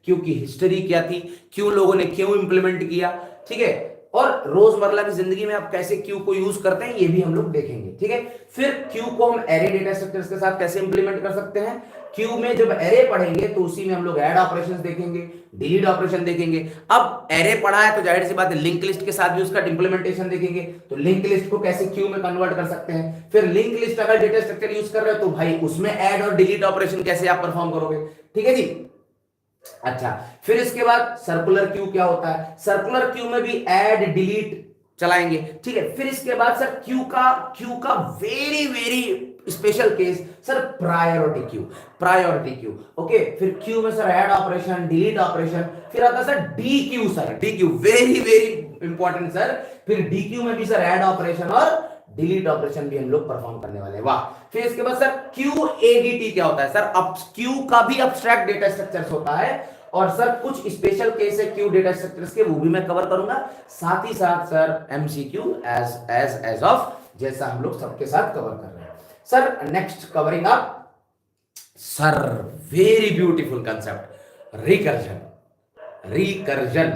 क्यू की हिस्ट्री क्या थी, क्यों लोगों ने क्यों इंप्लीमेंट किया, ठीक है, और रोजमर्रा की जिंदगी में आप कैसे क्यू को यूज करते हैं ये भी हम लोग देखेंगे, ठीक है। फिर क्यू को हम एरे डेटा स्ट्रक्चर्स के साथ कैसे इंप्लीमेंट कर सकते हैं। क्यू में जब एरे पढ़ेंगे तो उसी में हम लोग ऐड ऑपरेशंस देखेंगे, डिलीट ऑपरेशन देखेंगे। अब एरे पढ़ा है तो जाहिर सी बात है लिंक लिस्ट के साथ भी उसका इंप्लीमेंटेशन देखेंगे, तो लिंक लिस्ट को कैसे क्यू में कन्वर्ट कर सकते हैं। फिर लिंक लिस्ट अगर डेटा स्ट्रक्चर यूज कर रहे हो तो भाई उसमें ऐड और डिलीट ऑपरेशन कैसे आप परफॉर्म करोगे, ठीक है जी। अच्छा, फिर इसके बाद सर्कुलर क्यू क्या होता है, सर्कुलर क्यू में भी ऐड डिलीट चलाएंगे, ठीक है। फिर इसके बाद सर क्यू का very very special case sir priority queue, okay. फिर क्यू में sir add operation, delete operation. फिर आता है sir D Q, sir D Q very very important sir. फिर डी क्यू में भी सर ऐड ऑपरेशन और डिलीट ऑपरेशन भी हम लोग परफॉर्म करने वाले हैं, वाह। फिर इसके बाद सर क्यू एडीटी क्या होता है सर, अब क्यू का भी अब्स्ट्रैक्ट डेटा स्ट्रक्चर्स होता है और सर कुछ स्पेशल केस है क्यू डेटा स्ट्रक्चर्स के, वो भी मैं कवर करूंगा। साथ ही साथ सर एमसीक्यू एज ऑफ जैसा हम लोग सबके साथ कवर कर रहे हैं sir. Next covering up sir very beautiful concept recursion,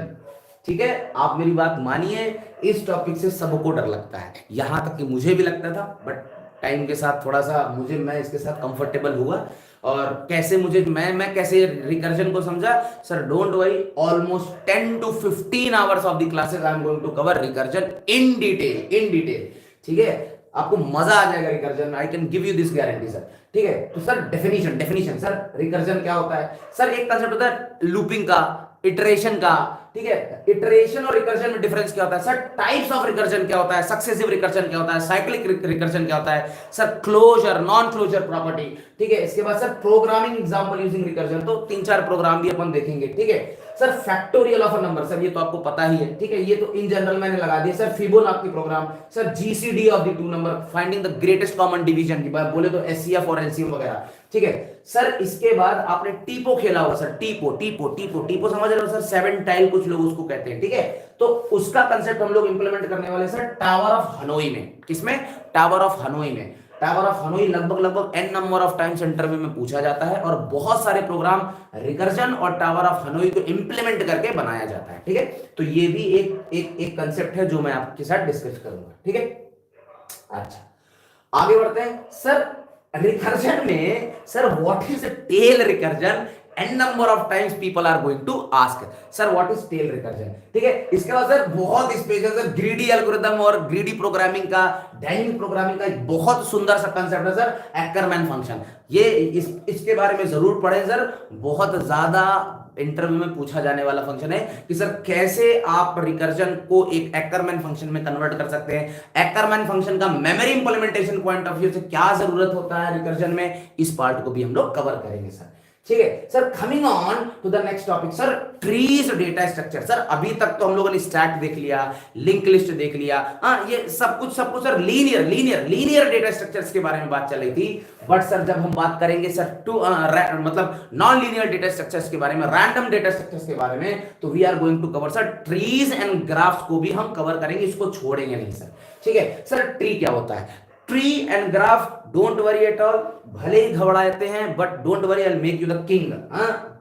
ठीक है। आप मेरी बात मानिए, इस टॉपिक से सबको डर लगता है, यहां तक कि मुझे भी लगता था, बट टाइम के साथ थोड़ा सा मैं इसके साथ कंफर्टेबल हुआ। और कैसे मैं कैसे रिकर्जन को समझा sir, don't worry, almost 10 to 15 hours of the classes I am going to cover recursion in detail, ठीक है। आपको मजा आ जाएगा recursion, I can give you this guarantee sir, ठीक है। तो सर डेफिनेशन सर, रिकर्जन क्या होता है सर, एक कंसेप्ट होता है लूपिंग का, इटरेशन का, ठीक है। इटरेशन और रिकर्जन में डिफरेंस क्या होता है सर, टाइप्स ऑफ रिकर्जन क्या होता है, सक्सेसिव रिकर्जन क्या होता है, साइक्लिक रिकर्जन क्या होता है sir, closure non closure property, ठीक है। इसके बाद sir programming example using recursion, तो 3-4 प्रोग्राम भी अपन देखेंगे, ठीक है sir. Factorial of a number sir, ये तो आपको पता ही है, ठीक है, ये तो इन जनरल मैंने लगा दिया sir. Fibonacci program sir, GCD of the two number, finding the greatest common division की बात बोले तो एचसीएफ और एलसीएम वगैरह, ठीक है सर। इसके बाद आपने टीपो खेला हुआ सर, टीपो समझ रहे हो सर, 7 टाइल कुछ लोग उसको कहते हैं, ठीक है। तो उसका कंसेप्ट हम लोग इंप्लीमेंट करने वाले सर टावर ऑफ हनोई में, किसमें, टावर ऑफ हनोई में। टावर ऑफ हनोई लगभग n number of times interview में पूछा जाता है और बहुत सारे प्रोग्राम रिकर्जन और टावर ऑफ हनोई को इंप्लीमेंट करके बनाया जाता है, ठीक है। तो ये भी एक कंसेप्ट है जो मैं आपके साथ डिस्कस करूंगा, ठीक है। अच्छा, आगे बढ़ते हैं सर। रिकर्जन में sir what is tail recursion, n number of times people are going to ask sir what is tail recursion, ठीक है। इसके बाद सर बहुत स्पेशल सर ग्रीडी एल्गोरिथम और ग्रीडी प्रोग्रामिंग का, डायनेमिक प्रोग्रामिंग का एक बहुत सुंदर सा कंसेप्ट है सर, एक्करमैन फंक्शन। ये इसके बारे में जरूर पढ़ें सर, बहुत ज्यादा इंटरव्यू में पूछा जाने वाला फंक्शन है कि सर कैसे आप रिकर्जन को एक एक्करमैन फंक्शन में कन्वर्ट कर सकते हैं, एक्करमैन फंक्शन का memory implementation point of view से क्या जरूरत होता है रिकर्जन में, इस पार्ट को भी हम लोग कवर करेंगे सर, ठीक है sir. Coming on to the next topic sir, trees data structure. Sir अभी तक तो हम लोगों ने स्टैक देख लिया, लिंक लिस्ट देख लिया, हाँ ये सब कुछ सर लीनियर डेटा स्ट्रक्चर्स के बारे में बात चल रही थी। बट सर जब हम बात करेंगे सर मतलब नॉन लीनियर डेटा स्ट्रक्चर्स के बारे में, रैंडम डेटा स्ट्रक्चर्स के बारे में, तो we are going to cover sir trees and graphs को भी हम कवर करेंगे, इसको छोड़ेंगे नहीं सर। ठीक है सर, ट्री क्या होता है? Tree and graph, don't worry at all, भले ही घबराते हैं but don't worry, I will make you the king.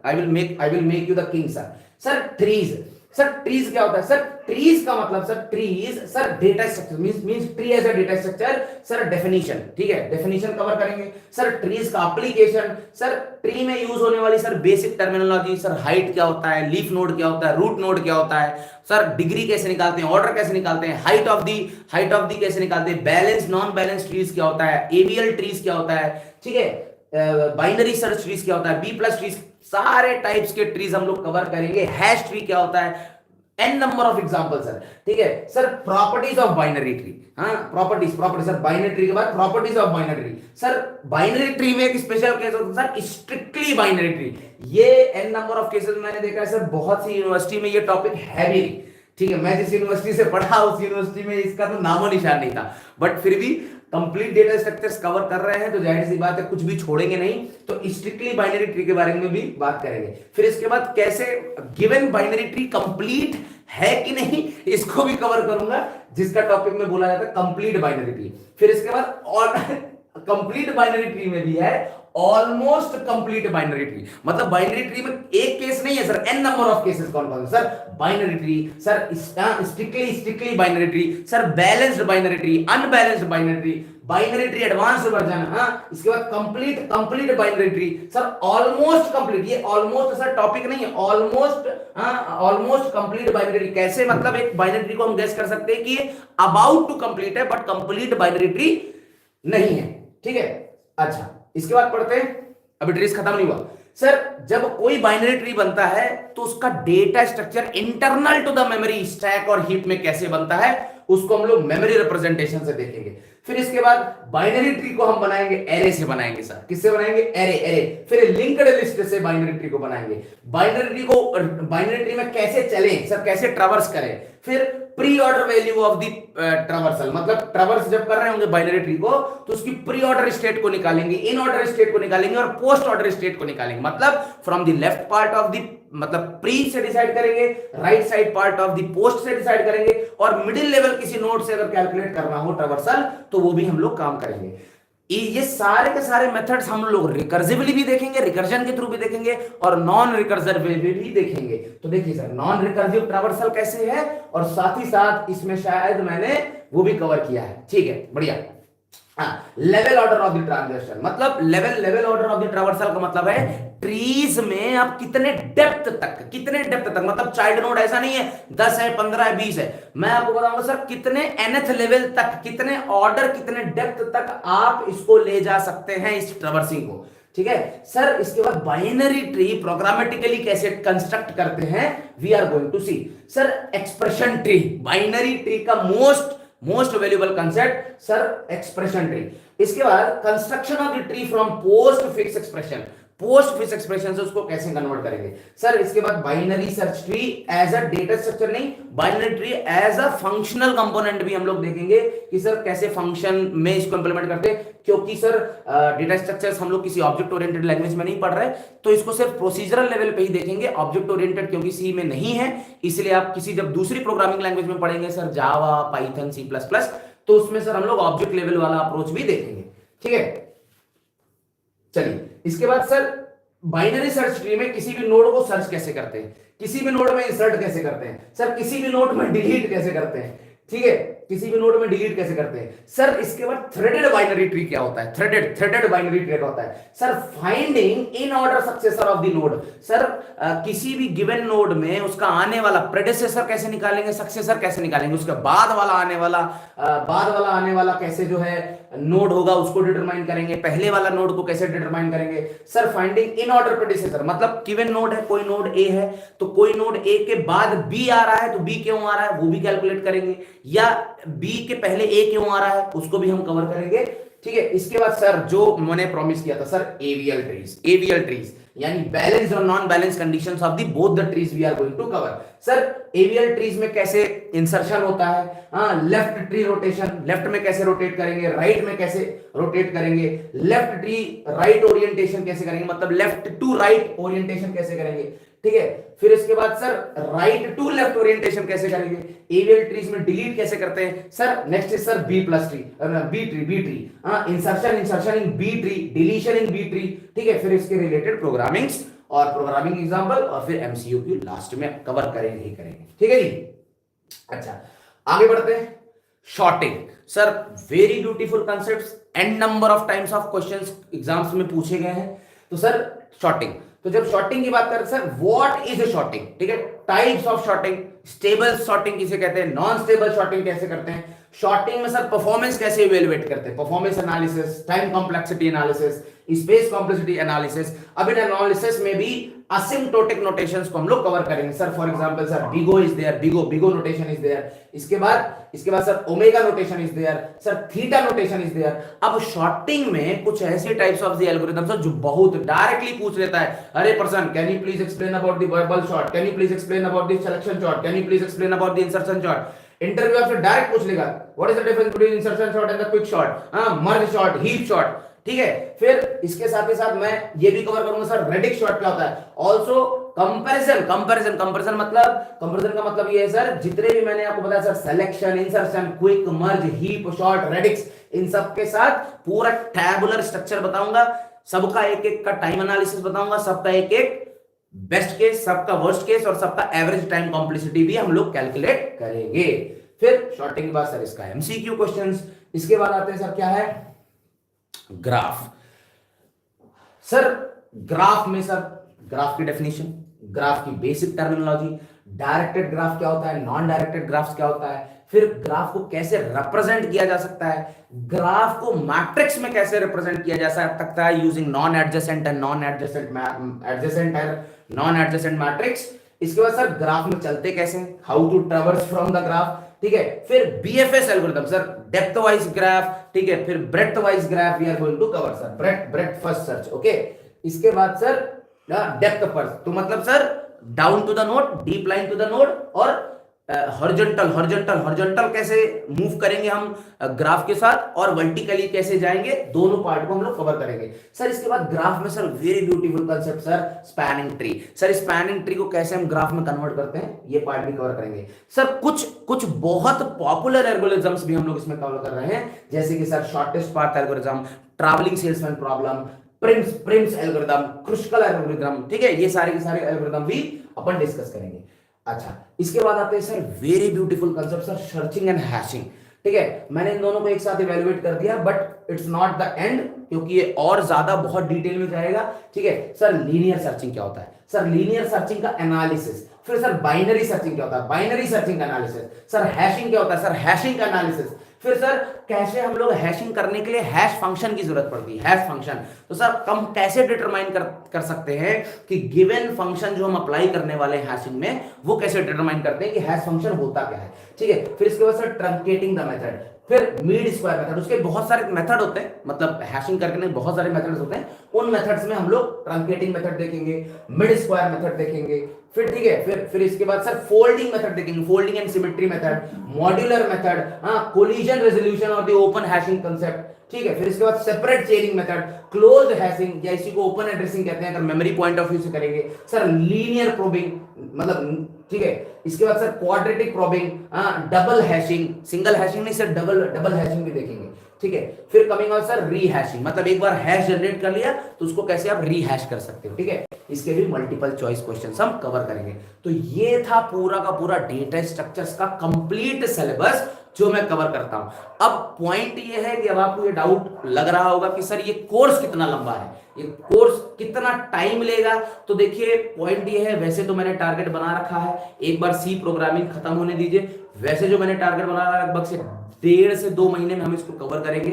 I will make you the king sir. Sir trees, sir trees क्या होता है? सर ट्रीज का मतलब sir trees sir data structure means tree as a data structure. Sir definition, ठीक है, definition cover करेंगे। Sir trees का application, sir tree में यूज होने वाली sir basic terminology, sir height क्या होता है, लीफ नोड क्या होता है, रूट नोड क्या होता है, सर डिग्री कैसे निकालते हैं, ऑर्डर कैसे निकालते हैं, हाइट ऑफ दी कैसे निकालते हैं, बैलेंस नॉन बैलेंस ट्रीज क्या होता है, एवीएल ट्रीज क्या होता है, ठीक है, बाइनरी सर्च ट्रीज क्या होता है, बी प्लस ट्रीज, सारे टाइप्स के ट्रीज हम लोग कवर करेंगे। हैश ट्री क्या होता है, n number of example sir. ठीक है sir, properties of binary tree, हाँ प्रॉपर्टीज सर, बाइनरी ट्री के बाद properties of binary tree. Sir binary tree में एक स्पेशल केस होता है सर, स्ट्रिक्टली बाइनरी ट्री। ये n नंबर ऑफ केसेस मैंने देखा है सर, बहुत सी यूनिवर्सिटी में ये टॉपिक है भी नहीं। ठीक है, मैं जिस यूनिवर्सिटी से पढ़ा उस यूनिवर्सिटी में इसका तो नामो निशान नहीं था, बट फिर भी कंप्लीट डेटा स्ट्रक्चर्स कवर कर रहे हैं तो जाहिर सी बात है कुछ भी छोड़ेंगे नहीं, तो स्ट्रिक्टली बाइनरी ट्री के बारे में भी बात करेंगे। फिर इसके बाद कैसे गिवन बाइनरी ट्री कंप्लीट है कि नहीं इसको भी कवर करूंगा, जिसका टॉपिक में बोला जाता है कंप्लीट बाइनरी ट्री। फिर इसके बाद और कंप्लीट बाइनरी ट्री में भी है ऑलमोस्ट कंप्लीट बाइनरी ट्री। मतलब बाइनरी ट्री में एक केस नहीं है sir, n number of cases कौन कौन sir, binary tree sir, strictly binary tree sir, balanced binary tree, unbalanced binary tree, binary tree advance version, हाँ इसके बाद complete binary tree sir, almost complete. ये ऑलमोस्ट सर टॉपिक नहीं है, almost, हाँ almost complete binary tree. कैसे? मतलब एक बाइनरी ट्री को हम गेस कर सकते हैं कि अबाउट टू कंप्लीट है बट कंप्लीट बाइनरी ट्री नहीं है। ठीक है, अच्छा इसके बाद पढ़ते हैं, अभी ट्रीज खत्म नहीं हुआ सर। जब कोई बाइनरी ट्री बनता है तो उसका data structure internal to the memory, stack और हीप में कैसे बनता है उसको हम लोग मेमोरी रिप्रेजेंटेशन से देखेंगे। फिर इसके बाद बाइनरी ट्री को हम बनाएंगे एरे से बनाएंगे सर। किससे बनाएंगे? एरे। फिर लिंक्ड लिस्ट से बाइनरी ट्री को बनाएंगे। बाइनरी ट्री में कैसे चले सर, कैसे ट्रैवर्स करें। फिर pre order value of the traversal, मतलब ट्रैवर्स जब कर रहे होंगे बाइनरी ट्री को तो उसकी प्री ऑर्डर स्टेट को निकालेंगे, इन ऑर्डर स्टेट को निकालेंगे और पोस्ट ऑर्डर स्टेट को निकालेंगे। मतलब from the left part of the मतलब प्री से डिसाइड करेंगे, right side part of the post से डिसाइड करेंगे, और मिडिल लेवल किसी नोड से अगर कैलकुलेट करना हो ट्रैवर्सल तो वो भी हम लोग काम करेंगे। ये सारे के सारे मेथड्स हम लोग रिकर्सिवली भी देखेंगे, रिकर्जन के थ्रू भी देखेंगे और नॉन रिकर्सिव भी देखेंगे। तो देखिए सर, नॉन रिकर्सिव ट्रैवर्सल कैसे है और साथ ही साथ इसमें शायद मैंने वो भी कवर किया है। ठीक है, बढ़िया। Level order of the transaction, मतलब level order of the traversal का मतलब है ट्रीज में आप कितने डेप्थ तक, मतलब चाइल्ड नोड ऐसा नहीं है 10 है 15 है 20 है, मैं आपको बताऊंगा सर कितने nth लेवल तक, कितने ऑर्डर, कितने डेप्थ तक आप इसको ले जा सकते हैं इस ट्रैवर्सिंग को। ठीक है सर, इसके बाद बाइनरी ट्री प्रोग्रामेटिकली कैसे कंस्ट्रक्ट करते हैं we are going to see. Sir expression tree, binary tree का most valuable concept sir expression tree. इसके बाद construction of the tree from postfix expression से उसको कैसे कन्वर्ट करेंगे सर। इसके बाद binary search tree as a data structure नहीं, binary tree as a functional component भी हम लोग देखेंगे कि सर कैसे फंक्शन में इसको इंप्लीमेंट करते हैं। क्योंकि सर डेटा स्ट्रक्चर्स हम लोग किसी ऑब्जेक्ट ओरिएंटेड लैंग्वेज में नहीं पढ़ रहे, तो इसको सिर्फ प्रोसीजरल लेवल पे ही देखेंगे। ऑब्जेक्ट ओरिएंटेड क्योंकि सी में नहीं है, इसलिए आप किसी जब दूसरी प्रोग्रामिंग लैंग्वेज में पढ़ेंगे sir Java, Python, C plus plus, तो उसमें सर हम लोग ऑब्जेक्ट लेवल वाला अप्रोच भी देखेंगे। ठीक है, चलिए इसके बाद सर बाइनरी सर्च ट्री में किसी भी नोड को सर्च कैसे करते हैं, किसी भी नोड में इंसर्ट कैसे करते हैं सर, किसी भी नोड में डिलीट कैसे करते हैं। ठीक है, किसी भी नोड में डिलीट कैसे करते हैं सर। इसके बाद थ्रेडेड बाइनरी ट्री क्या होता है, थ्रेडेड बाइनरी ट्री होता है sir finding in order successor of the node. Sir किसी भी गिवन नोड में उसका आने वाला प्रेडेसेसर कैसे निकालेंगे, सक्सेसर कैसे निकालेंगे, उसके बाद वाला आने वाला कैसे जो है नोड होगा उसको डिटरमाइन करेंगे, पहले वाला नोड को कैसे डिटरमाइन करेंगे सर। फाइंडिंग इन ऑर्डर प्रेडेसेसर, मतलब गिवन नोड है, कोई नोड ए है तो कोई नोड ए के बाद बी आ रहा है तो बी क्यों आ रहा है वो भी कैलकुलेट करेंगे, या बी के पहले ए क्यों आ रहा है उसको भी हम कवर करेंगे। ठीक है, इसके बाद सर जो मैंने प्रॉमिस किया था सर एवीएल ट्रीज यानी बैलेंस और non balance conditions of the both the trees we are going to cover. Sir AVL trees में कैसे इंसर्शन होता है, हाँ लेफ्ट ट्री रोटेशन, लेफ्ट में कैसे रोटेट करेंगे, राइट में कैसे रोटेट करेंगे, लेफ्ट ट्री राइट ओरिएंटेशन कैसे करेंगे, मतलब लेफ्ट टू राइट ओरिएंटेशन कैसे करेंगे, ठीक है। फिर इसके बाद sir right to left orientation कैसे करेंगे, एवियल ट्रीज में डिलीट कैसे करते हैं sir. Next is sir B plus tree, B tree, insertion in B tree, deletion in B tree, ठीक है। फिर इसके रिलेटेड प्रोग्रामिंग्स और प्रोग्रामिंग एग्जांपल और फिर एमसीयू की लास्ट में कवर करेंगे ही करेंगे, ठीक है जी। अच्छा आगे बढ़ते हैं। Sorting sir very beautiful concepts, and number of times of questions exams में पूछे गए हैं। तो सर शॉर्टिंग, तो जब शॉर्टिंग की बात करें sir what is a sorting, ठीक है। Types of sorting, stable sorting किसे कहते हैं, नॉन स्टेबल शॉर्टिंग कैसे करते हैं, शॉर्टिंग में सर परफॉर्मेंस कैसे इवेलुएट करते हैं, performance analysis, time complexity analysis, space complexity analysis. अब इन एनालिसिस में भी असिम्प्टोटिक नोटेशंस को हम लोग कवर करेंगे सर। For example sir big O is there, big O notation is there. इसके बाद sir omega notation is there, sir theta notation is there. अब शॉर्टिंग में कुछ ऐसे टाइप्स ऑफ द एल्गोरिथम्स जो बहुत डायरेक्टली पूछ लेता है, अरे person can you please explain about the verbal short, can you please explain about the selection short, can you please explain about the insertion short. Interview आपसे direct पूछ लेगा what is the difference between insertion short and the quick short, merge short, heap short, ठीक है। फिर इसके साथ ही साथ मैं ये भी कवर करूंगा सर रेडिक्स शॉर्ट क्या होता है, ऑल्सो कंपैरिजन मतलब ये है सर जितने भी मैंने आपको बताया सर सिलेक्शन, इंसर्शन, क्विक, मर्ज, हीप, शॉर्ट, रेडिक्स, इन सब के साथ पूरा टैबुलर स्ट्रक्चर बताऊंगा, सबका एक एक का टाइम एनालिसिस बताऊंगा, सबका एक एक बेस्ट केस, सबका वर्स्ट केस और सबका एवरेज टाइम कॉम्प्लेक्सिटी भी हम लोग कैलकुलेट करेंगे। फिर शॉर्टिंग के बाद सर इसका एमसीक्यू क्वेश्चंस। इसके बाद आते हैं सर क्या है, ग्राफ। सर ग्राफ में सर ग्राफ की डेफिनेशन, ग्राफ की बेसिक टर्मिनोलॉजी, डायरेक्टेड ग्राफ क्या होता है, नॉन डायरेक्टेड ग्राफ क्या होता है, फिर ग्राफ को कैसे रिप्रेजेंट किया जा सकता है, ग्राफ को मैट्रिक्स में कैसे रिप्रेजेंट किया जा सकता है using non adjacent and non adjacent matrix. इसके बाद सर ग्राफ में चलते कैसे, how to traverse from the graph, ठीक है। फिर BFS algorithm sir depth wise graph, ठीक है। फिर breadth wise graph we are going to cover sir, breadth first search, okay. इसके बाद सर डेप्थ फर्स्ट, तो मतलब sir down to the node, deep line to the node, और horizontal कैसे move करेंगे हम ग्राफ के साथ, और वर्टिकली कैसे जाएंगे, दोनों पार्ट को हम लोग कवर करेंगे सर। इसके बाद ग्राफ में sir very beautiful concept sir spanning tree. Sir spanning tree को कैसे हम ग्राफ में कन्वर्ट करते हैं ये पार्ट भी कवर करेंगे सर। कुछ बहुत पॉपुलर एल्गोरिथम्स भी हम लोग इसमें कवर कर रहे हैं, जैसे कि sir shortest path algorithm, travelling salesman problem, Prim's algorithm, Kruskal algorithm, ठीक है। ये सारे के सारे एल्गोरिथम भी अपन डिस्कस करेंगे। अच्छा इसके बाद आते हैं sir very beautiful concept sir searching and hashing, ठीक है। मैंने इन दोनों को एक साथ इवैल्यूएट कर दिया, but it's not the end, क्योंकि ये और ज्यादा बहुत डिटेल में जाएगा, ठीक है। सर लीनियर सर्चिंग क्या होता है, सर लीनियर सर्चिंग का एनालिसिस। फिर सर बाइनरी सर्चिंग क्या होता है, बाइनरी सर्चिंग का एनालिसिस। सर हैशिंग क्या होता है, सर हैशिंग का एनालिसिस। फिर सर कैसे हम लोग हैशिंग करने के लिए हैश फंक्शन की जरूरत पड़ती है, हैश फंक्शन। तो सर हम कैसे डिटरमाइन कर सकते हैं कि गिवन फंक्शन जो हम अप्लाई करने वाले हैं हैशिंग में, वो कैसे डिटरमाइन करते हैं कि हैश फंक्शन होता क्या है, ठीक है। फिर इसके बाद सर ट्रंकेटिंग द मेथड, फिर मीड स्क्वायर मेथड। उसके बहुत सारे मेथड होते हैं, मतलब हैशिंग करने बहुत सारे मेथड्स होते हैं। उन मेथड्स में हम लोग ट्रंकेटिंग मेथड देखेंगे, मिड स्क्वायर मेथड देखेंगे, फिर ठीक है। फिर इसके बाद सर फोल्डिंग मेथड देखेंगे, folding and symmetry method, modular method, collision resolution और द ओपन हैशिंग कांसेप्ट, ठीक है। फिर इसके बाद सेपरेट चेनिंग मेथड, क्लोज्ड हैशिंग या इसी को ओपन एड्रेसिंग कहते हैं अगर मेमोरी पॉइंट ऑफ व्यू से करेंगे। सर लीनियर प्रोबिंग, मतलब ठीक है। इसके बाद sir quadratic probing, double hashing, single hashing नहीं सर डबल हैशिंग भी देखेंगे, ठीक है। फिर कमिंग ऑन सर रीहैशिंग, मतलब एक बार हैश जनरेट कर लिया तो उसको कैसे आप रीहैश कर सकते हो, ठीक है। इसके भी मल्टीपल चॉइस क्वेश्चंस हम कवर करेंगे। तो ये था पूरा का पूरा डेटा स्ट्रक्चर्स का कंप्लीट सिलेबस जो मैं कवर करता हूं। अब पॉइंट ये है कि अब आपको ये डाउट लग रहा होगा कि सर ये कोर्स कितना लंबा है, ये कोर्स कितना टाइम लेगा। तो देखिए पॉइंट ये है, वैसे तो मैंने टारगेट बना रखा है, एक बार सी प्रोग्रामिंग खत्म होने दीजिए। वैसे जो मैंने टारगेट बना रखा है लगभग से 1.5 से 2 महीने में हम इसको कवर करेंगे।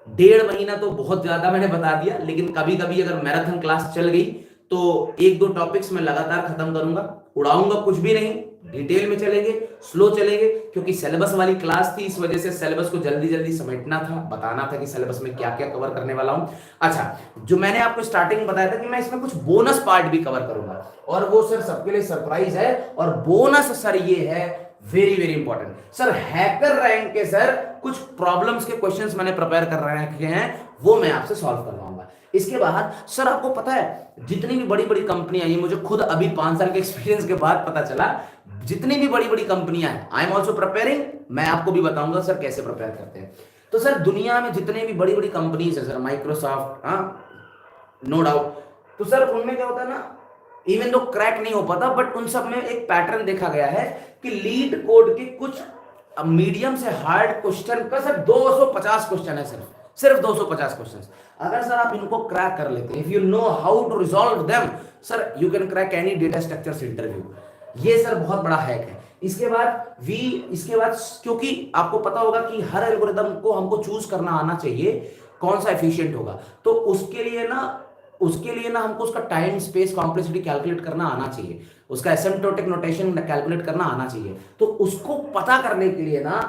1.5 महीना तो बहुत ज्यादा मैंने बता दिया, लेकिन कभी कभी अगर मैराथन क्लास चल गई तो 1-2 टॉपिक्स में लगातार खत्म करूंगा, उड़ाऊंगा कुछ भी नहीं, डिटेल में चलेंगे, स्लो चलेंगे, क्योंकि सिलेबस वाली क्लास थी, इस वजह से सिलेबस को जल्दी जल्दी समेटना था, बताना था कि सिलेबस में क्या क्या कवर करने वाला हूं। अच्छा, जो मैंने आपको स्टार्टिंग में बताया था कि मैं इसमें कुछ बोनस पार्ट भी कवर करूंगा, और वो सर सबके लिए सरप्राइज है। और बोनस सर ये है very very important sir, hacker rank के सर कुछ प्रॉब्लम्स के क्वेश्चंस मैंने प्रिपेयर कर रखे हैं, वो मैं आपसे सॉल्व करवाऊंगा। इसके बाद सर आपको पता है जितनी भी बड़ी बड़ी कंपनियां, ये मुझे खुद अभी 5 साल के एक्सपीरियंस के बाद पता चला, जितनी भी बड़ी बड़ी कंपनियां हैं, आई एम ऑल्सो प्रिपेयरिंग, मैं आपको भी बताऊंगा सर कैसे प्रिपेयर करते हैं। तो सर दुनिया में जितने भी बड़ी बड़ी कंपनीज है सर, माइक्रोसॉफ्ट, नो डाउट, तो सर उनमें क्या होता है ना, इवन दो क्रैक नहीं हो पाता, बट उन सब में एक पैटर्न देखा गया है कि लीड कोड के कुछ मीडियम से हार्ड क्वेश्चन का सर 250 क्वेश्चन है, सिर्फ 250 क्वेश्चन। अगर सर आप इनको क्रैक कर लेते हैं, if you know how to resolve them, sir you can crack any data structures interview. ये सर बहुत बड़ा हैक है। इसके बाद क्योंकि आपको पता होगा कि हर एल्गोरिदम को हमको चूज करना आना चाहिए कौन सा एफिशिएंट होगा, तो उसके लिए ना हमको उसका टाइम स्पेस कॉम्प्लेक्सिटी कैलकुलेट करना आना चाहिए, उसका एसिम्प्टोटिक नोटेशन कैलकुलेट करना आना चाहिए। तो उसको पता करने के लिए ना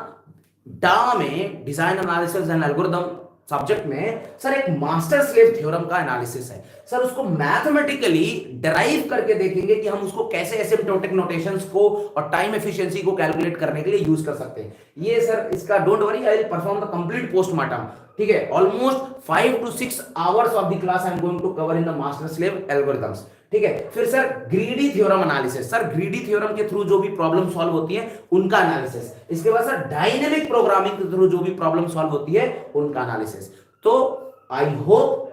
डा में, design analysis and algorithm subject में सर एक मास्टर स्लेव थ्योरम का एनालिसिस है सर, उसको मैथमेटिकली डिराइव करके देखेंगे कि हम उसको कैसे एसिम्प्टोटिक नोटेशंस को और टाइम एफिशिएंसी को कैलकुलेट करने के लिए यूज कर सकते हैं। ये सर इसका don't worry, I will perform the complete postmortem, ठीक है। Almost 5 to 6 hours of the class I am going to cover in the master slave algorithms, ठीक है। फिर sir greedy theorem analysis, sir greedy theorem के through जो भी problem solve होती है उनका एनालिसिस। इसके बाद सर डायनेमिक प्रोग्रामिंग के थ्रू जो भी प्रॉब्लम सॉल्व होती है उनका एनालिसिस। तो आई होप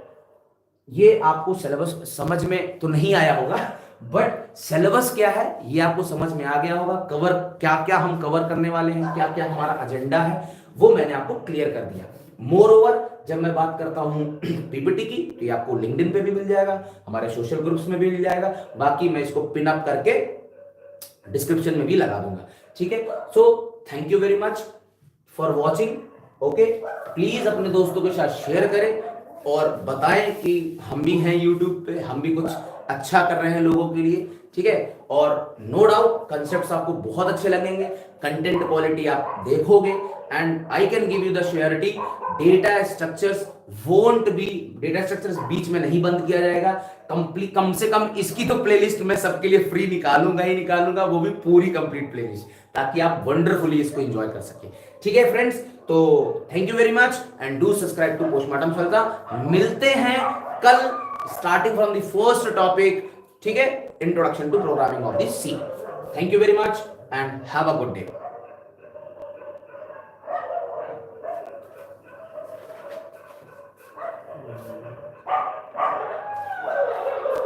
ये आपको सिलेबस समझ में तो नहीं आया होगा, बट सिलेबस क्या है ये आपको समझ में आ गया होगा, कवर क्या क्या हम कवर करने वाले हैं, क्या क्या हमारा एजेंडा है, वो मैंने आपको क्लियर कर दिया। मोर ओवर जब मैं बात करता हूं पीपीटी की, तो ये आपको लिंक्डइन पे भी मिल जाएगा, हमारे सोशल ग्रुप्स में भी मिल जाएगा, बाकी मैं इसको पिन अप करके डिस्क्रिप्शन में भी लगा दूंगा, ठीक है। So thank you very much for watching, okay. Please अपने दोस्तों के साथ शेयर करें और बताएं कि हम भी हैं यूट्यूब पे, हम भी कुछ अच्छा कर रहे हैं लोगों के लिए, ठीक है। और नो डाउट कंसेप्ट्स आपको बहुत अच्छे लगेंगे, कंटेंट क्वालिटी आप देखोगे, and I can give you the surety data structures बीच में नहीं बंद किया जाएगा। कम से कम इसकी तो प्लेलिस्ट मैं सबके लिए फ्री निकालूंगा ही निकालूंगा, वो भी पूरी कंप्लीट प्लेलिस्ट, ताकि आप वंडरफुली इसको एंजॉय कर सके, ठीक है फ्रेंड्स। तो thank you very much and do subscribe to postmortem सल्ता। मिलते हैं कल starting from the first topic, ठीक है, introduction to programming of the C. Thank you very much and have a good day.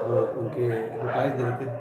वो उनके रिप्लाई दे रहे थे।